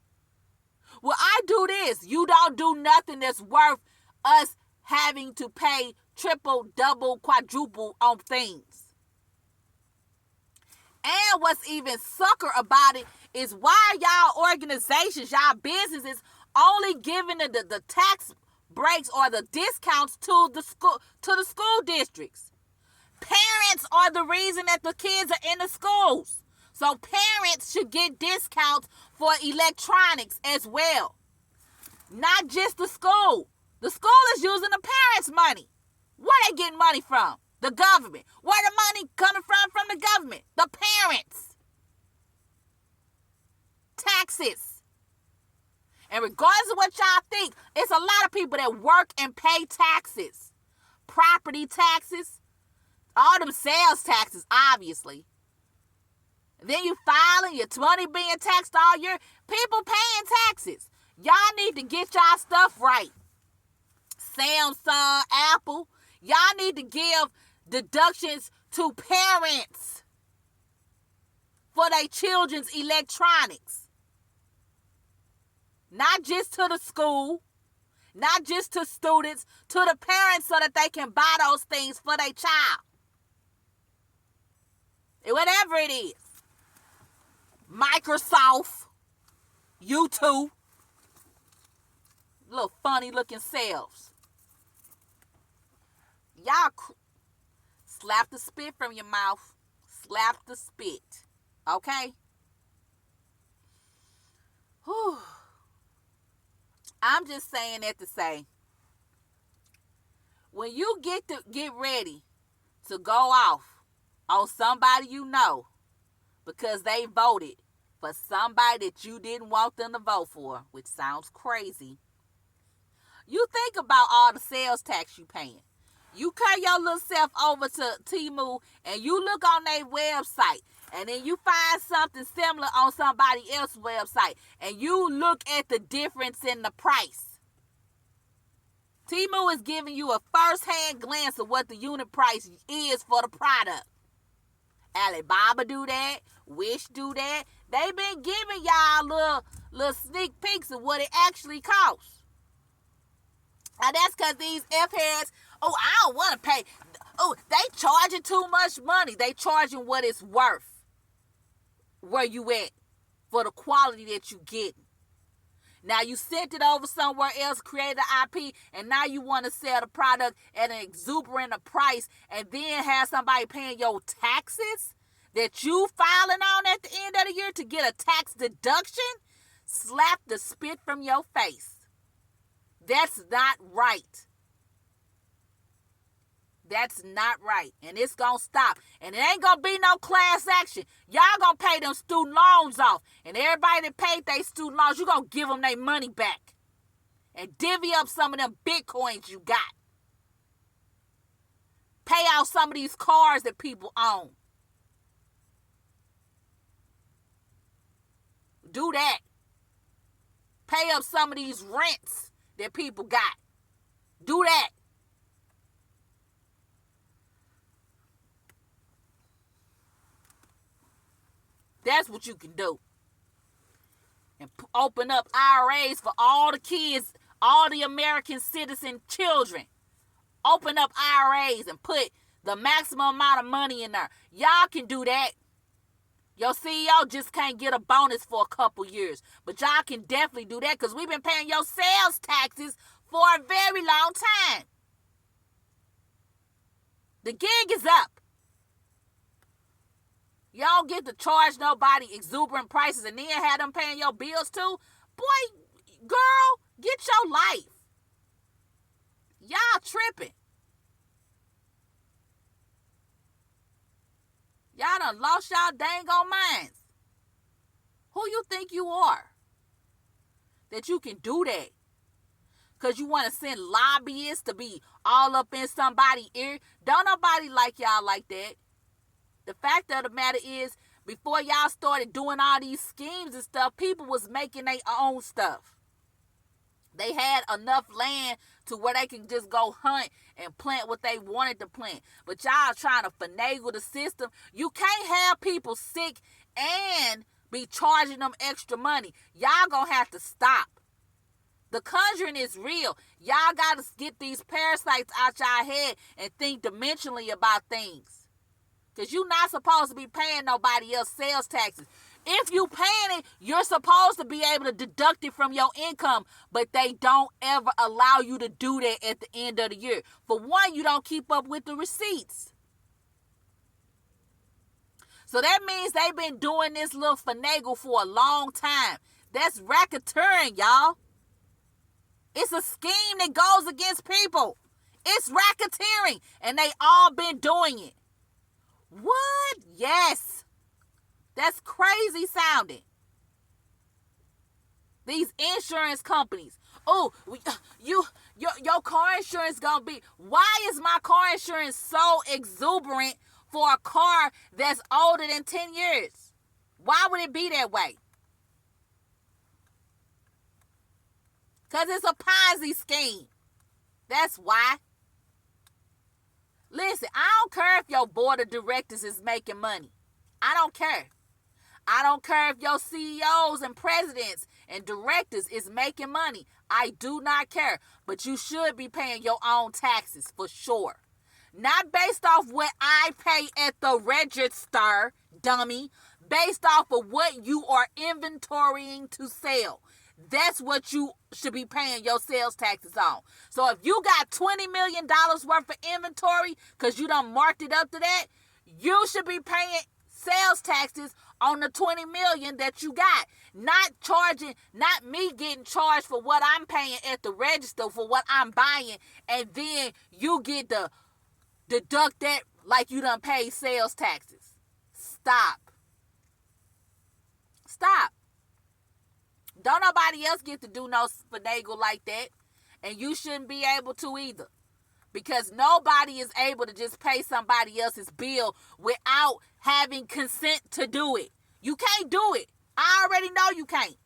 Well, I do this. You don't do nothing that's worth us having to pay triple, double, quadruple on things. And what's even sucker about it is why y'all organizations, y'all businesses only giving the tax breaks or the discounts to the school districts. Parents are the reason that the kids are in the schools. So parents should get discounts for electronics as well. Not just the school. The school is using the parents' money. Where they getting money from? The government. Where the money coming from the government? The parents. Taxes. And regardless of what y'all think, it's a lot of people that work and pay taxes. Property taxes. All them sales taxes, obviously. Then you filing your money being taxed all year. People paying taxes. Y'all need to get y'all stuff right. Samsung, Apple, y'all need to give deductions to parents for their children's electronics. Not just to the school, not just to students, to the parents so that they can buy those things for their child. Whatever it is. Microsoft, YouTube, little funny looking selves. Y'all slap the spit from your mouth. Slap the spit. Okay? Whew. I'm just saying that to say, when you get ready to go off on somebody you know because they voted for somebody that you didn't want them to vote for, which sounds crazy, you think about all the sales tax you paying. You carry your little self over to Temu and you look on their website and then you find something similar on somebody else's website and you look at the difference in the price. Temu is giving you a first-hand glance of what the unit price is for the product. Alibaba do that. Wish do that. They been giving y'all little sneak peeks of what it actually costs. And that's because these F-heads, I don't want to pay. They charging too much money. They charging what it's worth. Where you at for the quality that you getting. Now you sent it over somewhere else, created an IP, and now you want to sell the product at an exuberant price and then have somebody paying your taxes that you filing on at the end of the year to get a tax deduction? Slap the spit from your face. That's not right. That's not right. And it's going to stop. And it ain't going to be no class action. Y'all going to pay them student loans off. And everybody that paid their student loans, you going to give them their money back. And divvy up some of them Bitcoins you got. Pay out some of these cars that people own. Do that. Pay up some of these rents that people got. Do that. That's what you can do. And open up IRAs for all the kids, all the American citizen children. Open up IRAs and put the maximum amount of money in there. Y'all can do that. Your CEO just can't get a bonus for a couple years. But y'all can definitely do that because we've been paying your sales taxes for a very long time. The gig is up. Y'all get to charge nobody exuberant prices and then have them paying your bills too. Boy, girl, get your life. Y'all tripping. Y'all done lost y'all dang on minds. Who you think you are? That you can do that? Because you want to send lobbyists to be all up in somebody's ear? Don't nobody like y'all like that. The fact of the matter is, before y'all started doing all these schemes and stuff, people was making their own stuff. They had enough land to where they can just go hunt and plant what they wanted to plant. But y'all trying to finagle the system. You can't have people sick and be charging them extra money. Y'all gonna have to stop. The conjuring is real. Y'all gotta get these parasites out y'all head and think dimensionally about things. Because you're not supposed to be paying nobody else sales taxes. If you paying it, you're supposed to be able to deduct it from your income, but they don't ever allow you to do that at the end of the year. For one, you don't keep up with the receipts. So that means they've been doing this little finagle for a long time. That's racketeering, y'all. It's a scheme that goes against people. It's racketeering, and they all been doing it. What? Yes. That's crazy sounding. These insurance companies. Oh, your car insurance gonna be. Why is my car insurance so exuberant for a car that's older than 10 years? Why would it be that way? Because it's a Ponzi scheme. That's why. Listen, I don't care if your board of directors is making money. I don't care. I don't care if your CEOs and presidents and directors is making money. I do not care. But you should be paying your own taxes for sure. Not based off what I pay at the register, dummy. Based off of what you are inventorying to sell. That's what you should be paying your sales taxes on. So if you got $20 million worth of inventory because you done marked it up to that, you should be paying sales taxes on the $20 million that you got. Not me getting charged for what I'm paying at the register for what I'm buying, and then you get to deduct that like you done paid sales taxes. Stop. Don't nobody else get to do no finagle like that. And you shouldn't be able to either. Because nobody is able to just pay somebody else's bill without having consent to do it. You can't do it. I already know you can't.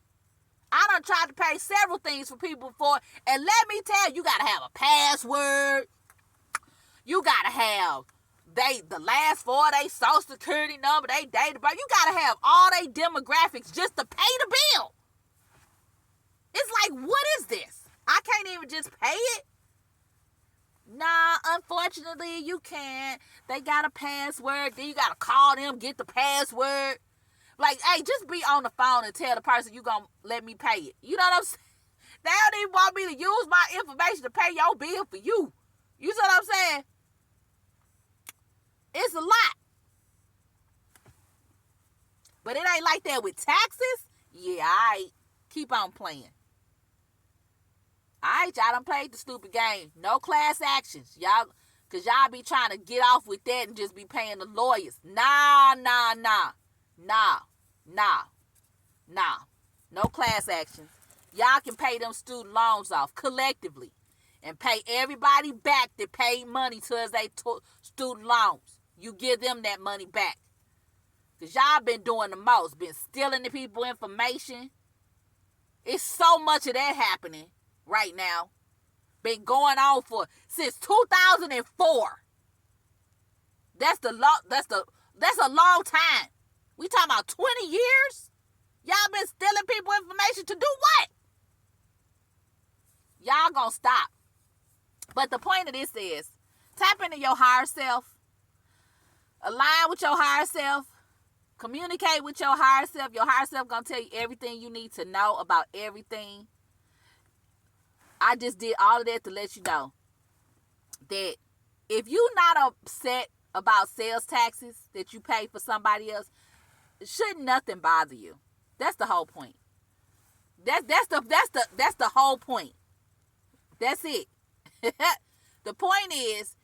I done tried to pay several things for people before. And let me tell you, got to have a password. You got to have the last four of their social security number, they date of birth. You got to have all their demographics just to pay the bill. It's like, what is this? I can't even just pay it. Nah, unfortunately, you can't. They got a password. Then you got to call them, get the password. Like, hey, just be on the phone and tell the person you going to let me pay it. You know what I'm saying? They don't even want me to use my information to pay your bill for you. You see what I'm saying? It's a lot. But it ain't like that with taxes. Yeah, all right. Keep on playing. All right, y'all done played the stupid game. No class actions. Because y'all be trying to get off with that and just be paying the lawyers. Nah. No class actions. Y'all can pay them student loans off collectively and pay everybody back that paid money to us they student loans. You give them that money back. Because y'all been doing the most. Been stealing the people information. It's so much of that happening right now. Been going on since 2004. That's a long time. We talking about 20 years? Y'all been stealing people information to do what? Y'all gonna stop. But the point of this is, tap into your higher self. Align with your higher self. Communicate with your higher self. Your higher self gonna tell you everything you need to know about everything. I just did all of that to let you know that if you're not upset about sales taxes that you pay for somebody else, shouldn't nothing bother you. That's the whole point. That's the whole point. That's it. The point is,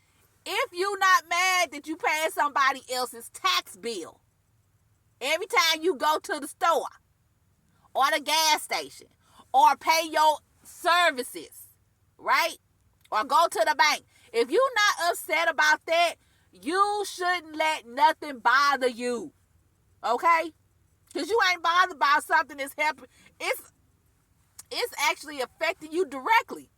if you not mad that you paying somebody else's tax bill every time you go to the store or the gas station or pay your services, right? Or go to the bank. If you're not upset about that, you shouldn't let nothing bother you. Okay? Because you ain't bothered about something that's happening. It's actually affecting you directly.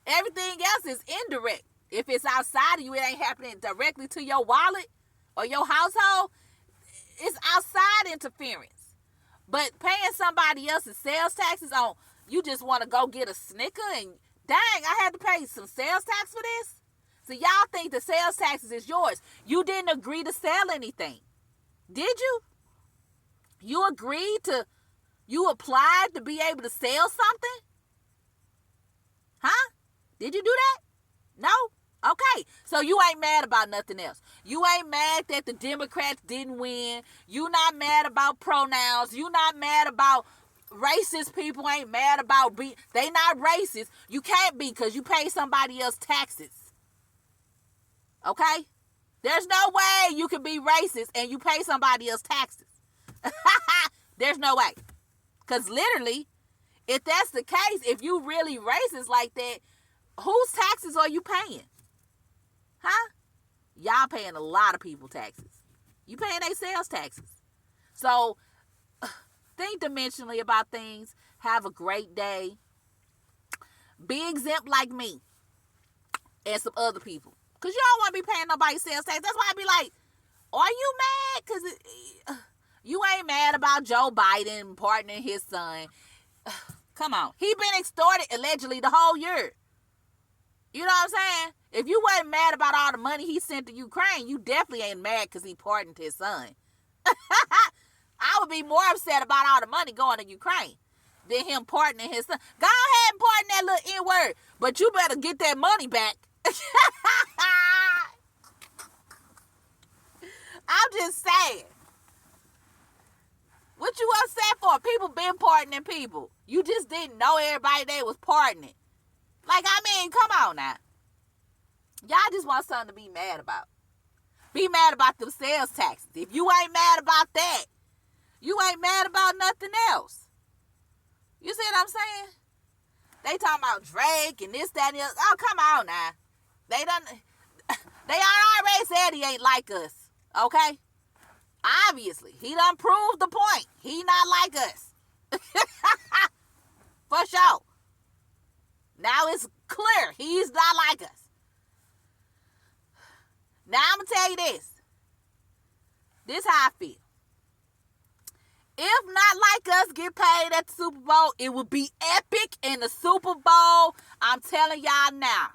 Everything else is indirect. If it's outside of you, it ain't happening directly to your wallet or your household. It's outside interference. But paying somebody else's sales taxes on, you just want to go get a Snicker and, dang, I had to pay some sales tax for this? So y'all think the sales taxes is yours. You didn't agree to sell anything. Did you? You applied to be able to sell something? Huh? Did you do that? No? Okay. So you ain't mad about nothing else. You ain't mad that the Democrats didn't win. You not mad about pronouns. You not mad about racist people ain't mad about they not racist. You can't be because you pay somebody else taxes. Okay? There's no way you can be racist and you pay somebody else taxes. There's no way. Because literally, if that's the case, if you really racist like that, whose taxes are you paying? Huh? Y'all paying a lot of people taxes. You paying their sales taxes. So, think dimensionally about things. Have a great day. Be exempt like me and some other people. Because you don't want to be paying nobody's sales tax. That's why I be like, are you mad? Because you ain't mad about Joe Biden pardoning his son. Come on. He been extorted allegedly the whole year. You know what I'm saying? If you wasn't mad about all the money he sent to Ukraine, you definitely ain't mad because he pardoned his son. I would be more upset about all the money going to Ukraine than him pardoning his son. Go ahead and pardon that little N-word, but you better get that money back. I'm just saying. What you upset for? People been pardoning people. You just didn't know everybody they was pardoning. Like, I mean, come on now. Y'all just want something to be mad about. Be mad about them sales taxes. If you ain't mad about that, you ain't mad about nothing else. You see what I'm saying? They talking about Drake and this, that, and the other. Oh, come on now. They already said he ain't like us. Okay? Obviously. He done proved the point. He not like us. For sure. Now it's clear. He's not like us. Now I'm going to tell you this. This how I feel. If not like us get paid at the Super Bowl, it would be epic in the Super Bowl. I'm telling y'all now.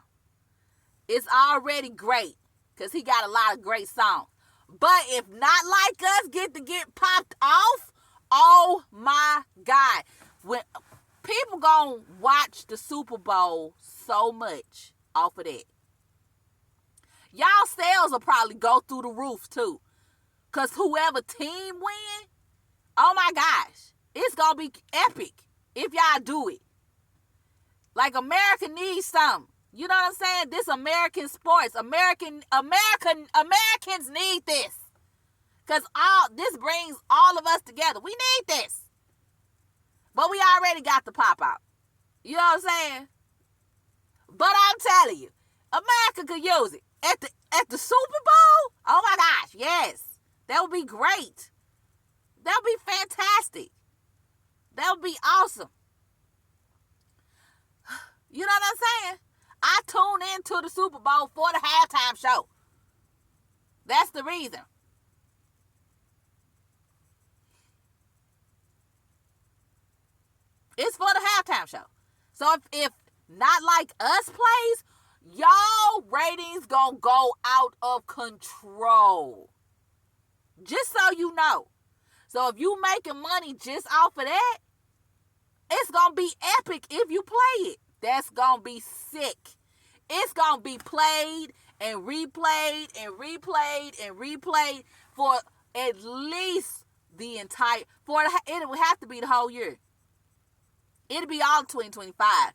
It's already great because he got a lot of great songs. But if not like us get popped off, oh my God. When people gonna watch the Super Bowl so much off of that. Y'all sales will probably go through the roof too. Because whoever team win, oh my gosh, it's going to be epic if y'all do it. Like America needs something. You know what I'm saying? This American sports, Americans need this. Because this brings all of us together. We need this. But we already got the pop out. You know what I'm saying? But I'm telling you, America could use it. At the Super Bowl? Oh my gosh, yes. That would be great. That would be fantastic. That would be awesome. You know what I'm saying? I tune into the Super Bowl for the halftime show. That's the reason. It's for the halftime show. So if Not Like Us plays, y'all ratings gonna go out of control. Just so you know. So if you making money just off of that, it's gonna be epic if you play it. That's gonna be sick. It's gonna be played and replayed and replayed and replayed for at least the entire, it would have to be the whole year. It'll be all 2025.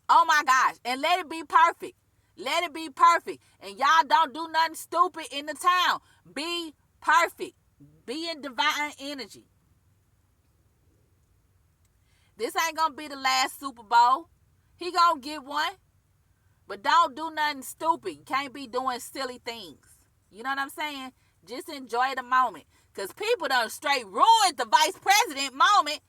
Oh my gosh. And let it be perfect. Let it be perfect. And y'all don't do nothing stupid in the town. Be perfect. Be in divine energy. This ain't gonna be the last Super Bowl. He gonna get one. But don't do nothing stupid. You can't be doing silly things. You know what I'm saying? Just enjoy the moment. Because people done straight ruined the vice president moment.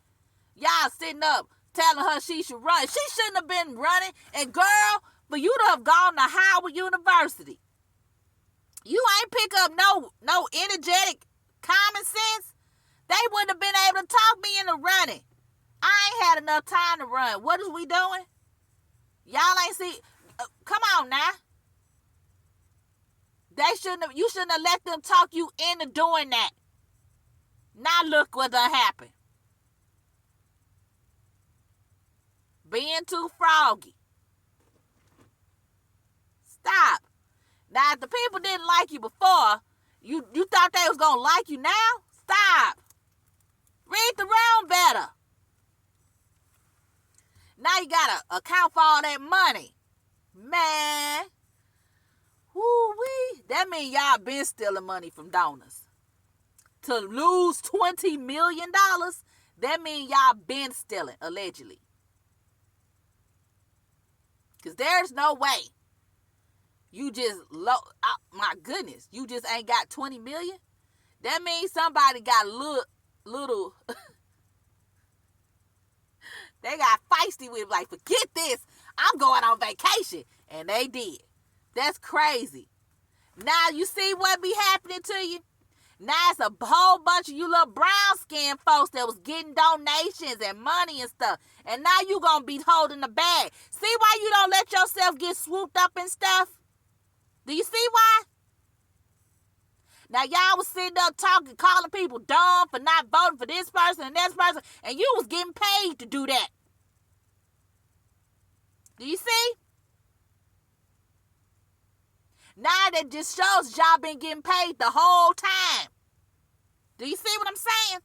Y'all sitting up telling her she should run. She shouldn't have been running. And girl, for you to have gone to Howard University, you ain't pick up no energetic common sense. They wouldn't have been able to talk me into running. I ain't had enough time to run. What is we doing? Y'all ain't see. Come on now. You shouldn't have let them talk you into doing that. Now look what done happened. Being too froggy. Stop. Now, if the people didn't like you before, you thought they was going to like you now? Stop. Read the room better. Now you got to account for all that money. Man. Woo-wee. That means y'all been stealing money from donors. To lose $20 million, that means y'all been stealing, allegedly. Because there's no way you just, my goodness, you just ain't got 20 million? That means somebody got little they got feisty with it, like, forget this, I'm going on vacation. And they did. That's crazy. Now you see what be happening to you? Now it's a whole bunch of you little brown skinned folks that was getting donations and money and stuff. And now you gonna be holding the bag. See why you don't let yourself get swooped up and stuff? Do you see why? Now y'all was sitting up talking, calling people dumb for not voting for this person and this person, and you was getting paid to do that. Do you see? Now that just shows y'all been getting paid the whole time. Do you see what I'm saying?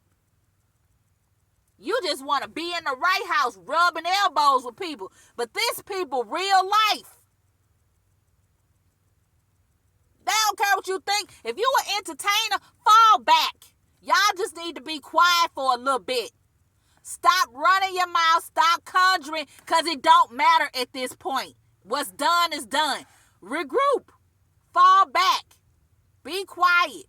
You just want to be in the right house rubbing elbows with people. But this people real life. They don't care what you think. If you an entertainer, fall back. Y'all just need to be quiet for a little bit. Stop running your mouth. Stop conjuring, because it don't matter at this point. What's done is done. Regroup. Fall back. Be quiet.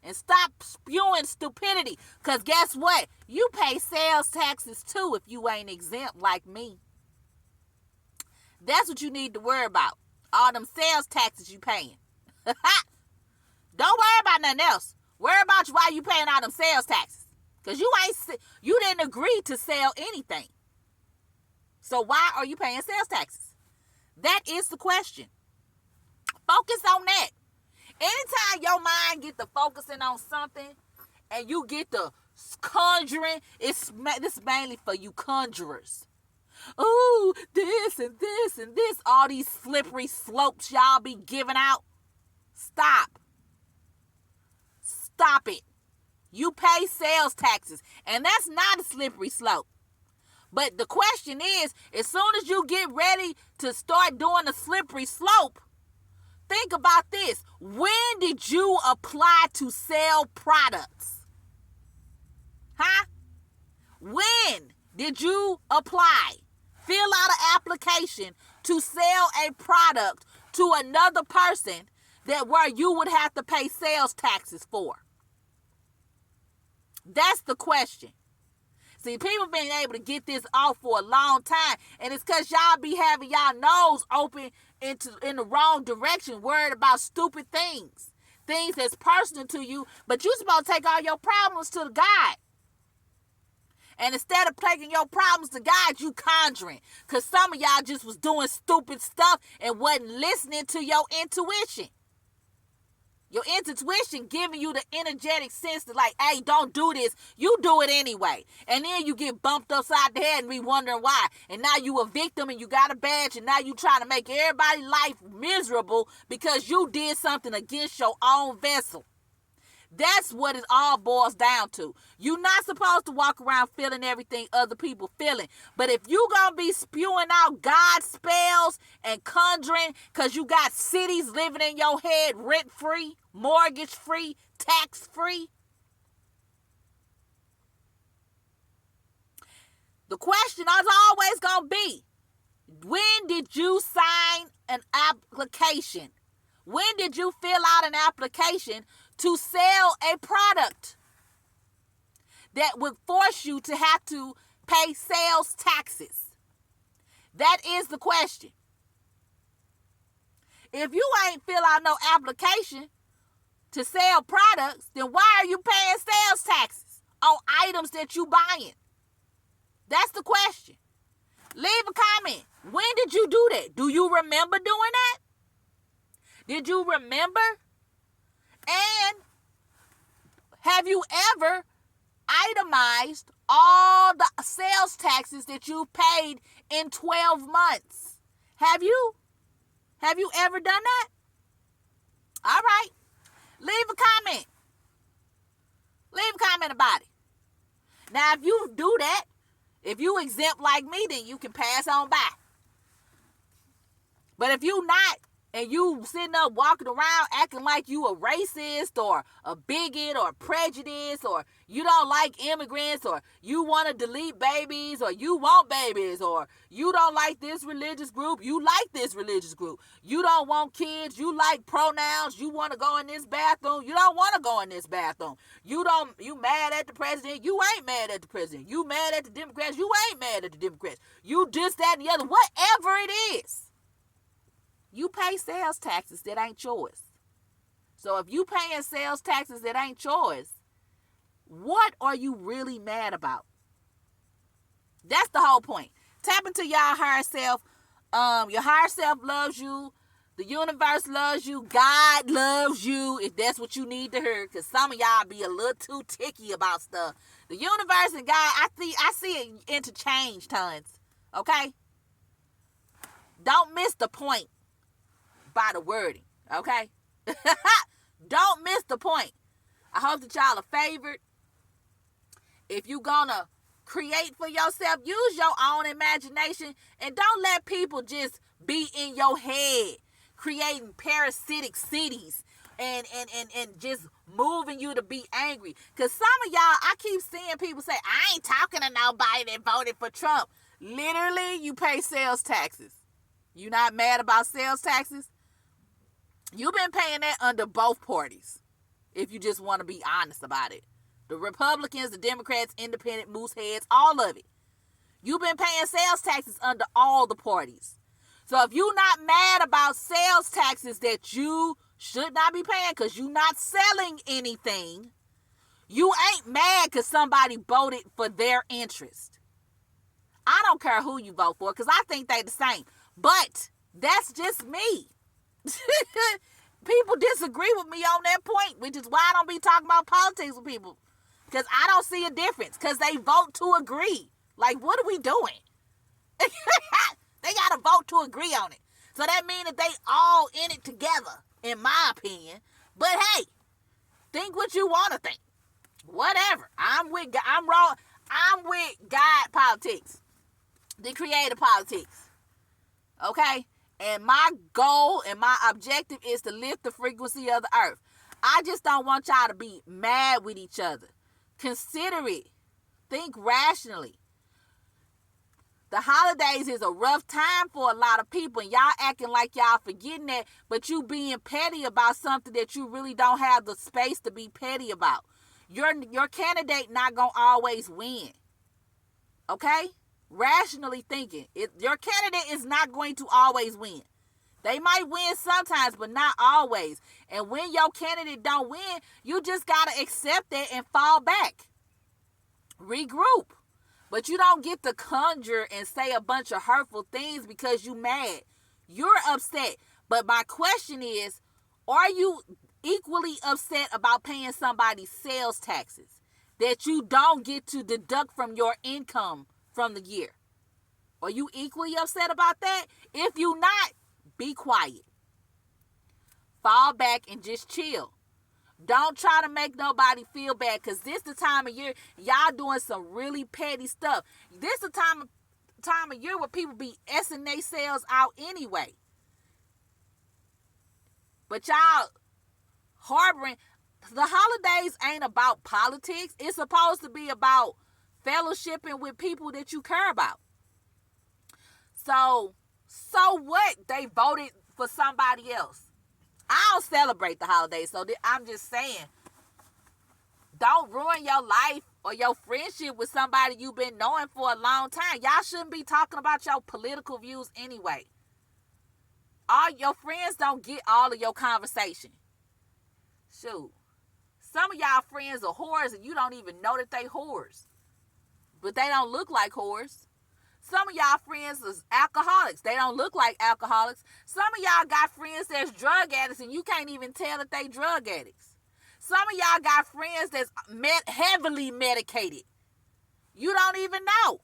And stop spewing stupidity. Because guess what? You pay sales taxes too if you ain't exempt like me. That's what you need to worry about. All them sales taxes you paying. Don't worry about nothing else. Worry about why you paying all them sales taxes. Because you didn't agree to sell anything. So why are you paying sales taxes? That is the question. Focus on that. Anytime your mind get to focusing on something and you get to conjuring, this is mainly for you conjurers. Ooh, this and this and this, all these slippery slopes y'all be giving out. Stop. Stop it. You pay sales taxes, and that's not a slippery slope. But the question is, as soon as you get ready to start doing a slippery slope, think about this. When did you apply to sell products? Huh? When did you apply? Fill out an application to sell a product to another person that where you would have to pay sales taxes for. That's the question. See, people been able to get this off for a long time, and it's because y'all be having y'all nose open in the wrong direction, worried about stupid things that's personal to you, but you supposed to take all your problems to the God. And instead of taking your problems to God, you conjuring, because some of y'all just was doing stupid stuff and wasn't listening to your intuition. Your intuition giving you the energetic sense to like, hey, don't do this. You do it anyway. And then you get bumped upside the head and be wondering why. And now you a victim and you got a badge and now you trying to make everybody's life miserable because you did something against your own vessel. That's what it all boils down to. You're not supposed to walk around feeling everything other people feeling. But if you gonna be spewing out God spells and conjuring because you got cities living in your head rent-free, mortgage-free, tax-free, the question is always gonna be, when did you sign an application? When did you fill out an application to sell a product that would force you to have to pay sales taxes? That is the question. If you ain't fill out no application to sell products, then why are you paying sales taxes on items that you buying? That's the question. Leave a comment. When did you do that? Do you remember doing that? Did you remember? And have you ever itemized all the sales taxes that you paid in 12 months? Have you? Have you ever done that? All right. Leave a comment. Leave a comment about it. Now, if you do that, if you exempt like me, then you can pass on by. But if you not, and you sitting up walking around acting like you a racist or a bigot or prejudice, or you don't like immigrants, or you want to delete babies, or you want babies, or you don't like this religious group, you like this religious group, you don't want kids, you like pronouns, you want to go in this bathroom, you don't want to go in this bathroom, you mad at the president, you ain't mad at the president, you mad at the Democrats, you ain't mad at the Democrats, you this, that, and the other, whatever it is. You pay sales taxes that ain't yours. So if you paying sales taxes that ain't yours, what are you really mad about? That's the whole point. Tap into your higher self. Your higher self loves you. The universe loves you. God loves you, if that's what you need to hear. Because some of y'all be a little too ticky about stuff. The universe and God, I see it interchange tons. Okay? Don't miss the point by the wording, okay? Don't miss the point. I hope that y'all are favored. If you gonna create for yourself, use your own imagination and don't let people just be in your head creating parasitic cities and just moving you to be angry. Because some of y'all, I keep seeing people say, I ain't talking to nobody that voted for Trump. Literally, you pay sales taxes. You not mad about sales taxes? You've been paying that under both parties, if you just want to be honest about it. The Republicans, the Democrats, independent, moose heads, all of it. You've been paying sales taxes under all the parties. So if you're not mad about sales taxes that you should not be paying because you're not selling anything, you ain't mad because somebody voted for their interest. I don't care who you vote for because I think they the same. But that's just me. People disagree with me on that point, which is why I don't be talking about politics with people, because I don't see a difference, because they vote to agree. Like, what are we doing? They got to vote to agree on it. So that means that they all in it together, in my opinion. But hey, think what you want to think. Whatever. I'm with God politics, the creative politics. Okay? And my goal and my objective is to lift the frequency of the earth. I just don't want y'all to be mad with each other. Consider it. Think rationally. The holidays is a rough time for a lot of people, and y'all acting like y'all forgetting that, but you being petty about something that you really don't have the space to be petty about. Your candidate not gonna always win. Okay? Rationally thinking, your candidate is not going to always win. They might win sometimes, but not always. And when your candidate don't win, you just got to accept that and fall back. Regroup. But you don't get to conjure and say a bunch of hurtful things because you mad. You're upset. But my question is, are you equally upset about paying somebody sales taxes that you don't get to deduct from your income from the year? Are you equally upset about that? If you not, be quiet. Fall back and just chill. Don't try to make nobody feel bad, because this the time of year y'all doing some really petty stuff. This the time of year where people be S-ing themselves out anyway. But y'all harboring, the holidays ain't about politics. It's supposed to be about fellowshipping with people that you care about. So what? They voted for somebody else. I don't celebrate the holidays, so I'm just saying, don't ruin your life or your friendship with somebody you've been knowing for a long time. Y'all shouldn't be talking about your political views anyway. All your friends don't get all of your conversation. Shoot. Some of y'all friends are whores and you don't even know that they whores. But they don't look like whores. Some of y'all friends is alcoholics. They don't look like alcoholics. Some of y'all got friends that's drug addicts and you can't even tell that they drug addicts. Some of y'all got friends that's heavily medicated. You don't even know.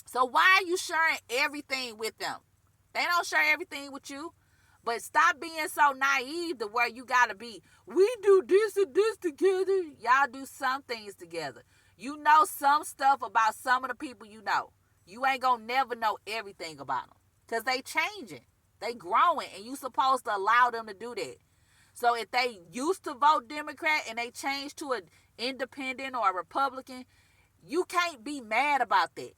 So why are you sharing everything with them? They don't share everything with you. But stop being so naive to where you got to be, we do this and this together. Y'all do some things together. You know some stuff about some of the people you know. You ain't going to never know everything about them. Because they changing. They growing. And you supposed to allow them to do that. So if they used to vote Democrat and they change to an independent or a Republican, you can't be mad about that.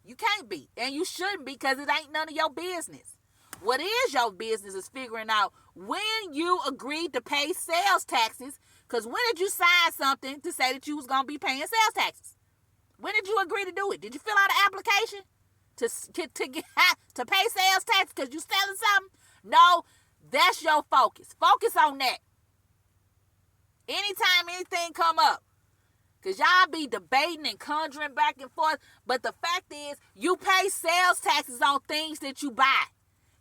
You can't be. And you shouldn't be, because it ain't none of your business. What is your business is figuring out when you agreed to pay sales taxes. Because when did you sign something to say that you was going to be paying sales taxes? When did you agree to do it? Did you fill out an application to pay sales tax because you selling something? No, that's your focus. Focus on that. Anytime anything come up, because y'all be debating and conjuring back and forth, but the fact is, you pay sales taxes on things that you buy.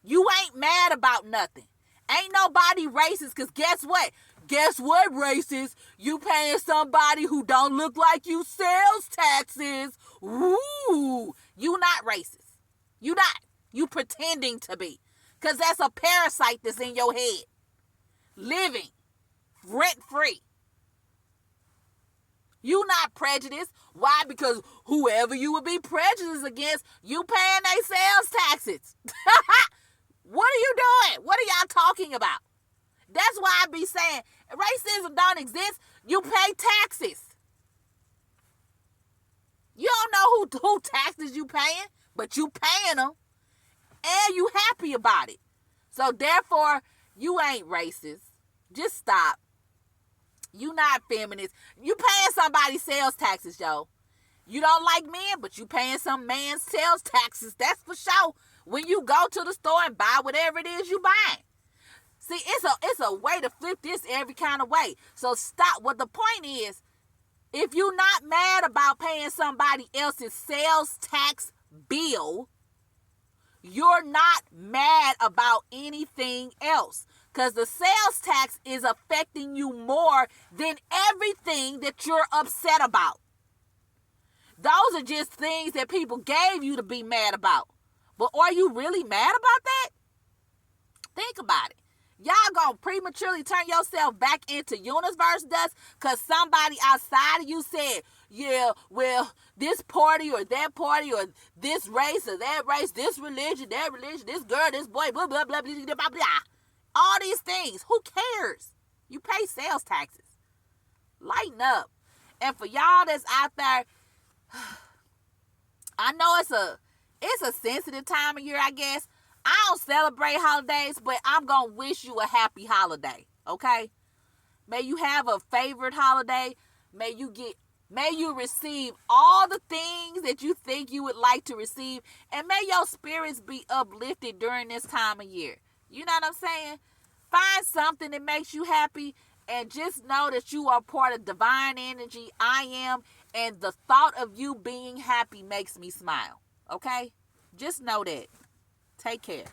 You ain't mad about nothing. Ain't nobody racist, because guess what? Guess what, racist? You paying somebody who don't look like you sales taxes. Ooh, you not racist. You not. You pretending to be. Because that's a parasite that's in your head. Living rent-free. You not prejudiced. Why? Because whoever you would be prejudiced against, you paying their sales taxes. What are you doing? What are y'all talking about? That's why I be saying racism don't exist. You pay taxes. You don't know who taxes you paying, but you paying them, and you happy about it. So therefore, you ain't racist. Just stop. You not feminist. You paying somebody sales taxes, yo. You don't like men, but you paying some man's sales taxes. That's for sure. When you go to the store and buy whatever it is you buying. See, it's a way to flip this every kind of way. So stop. What the point is, if you're not mad about paying somebody else's sales tax bill, you're not mad about anything else. Because the sales tax is affecting you more than everything that you're upset about. Those are just things that people gave you to be mad about. But are you really mad about that? Think about it. Y'all gonna prematurely turn yourself back into universe dust because somebody outside of you said, yeah, well, this party or that party or this race or that race, this religion, that religion, this girl, this boy, blah, blah, blah, blah, blah, blah, blah. All these things. Who cares? You pay sales taxes. Lighten up. And for y'all that's out there, I know it's a sensitive time of year, I guess. I don't celebrate holidays, but I'm going to wish you a happy holiday, okay? May you have a favorite holiday. May you receive all the things that you think you would like to receive, and may your spirits be uplifted during this time of year. You know what I'm saying? Find something that makes you happy, and just know that you are part of divine energy. I am, and the thought of you being happy makes me smile, okay? Just know that. Take care.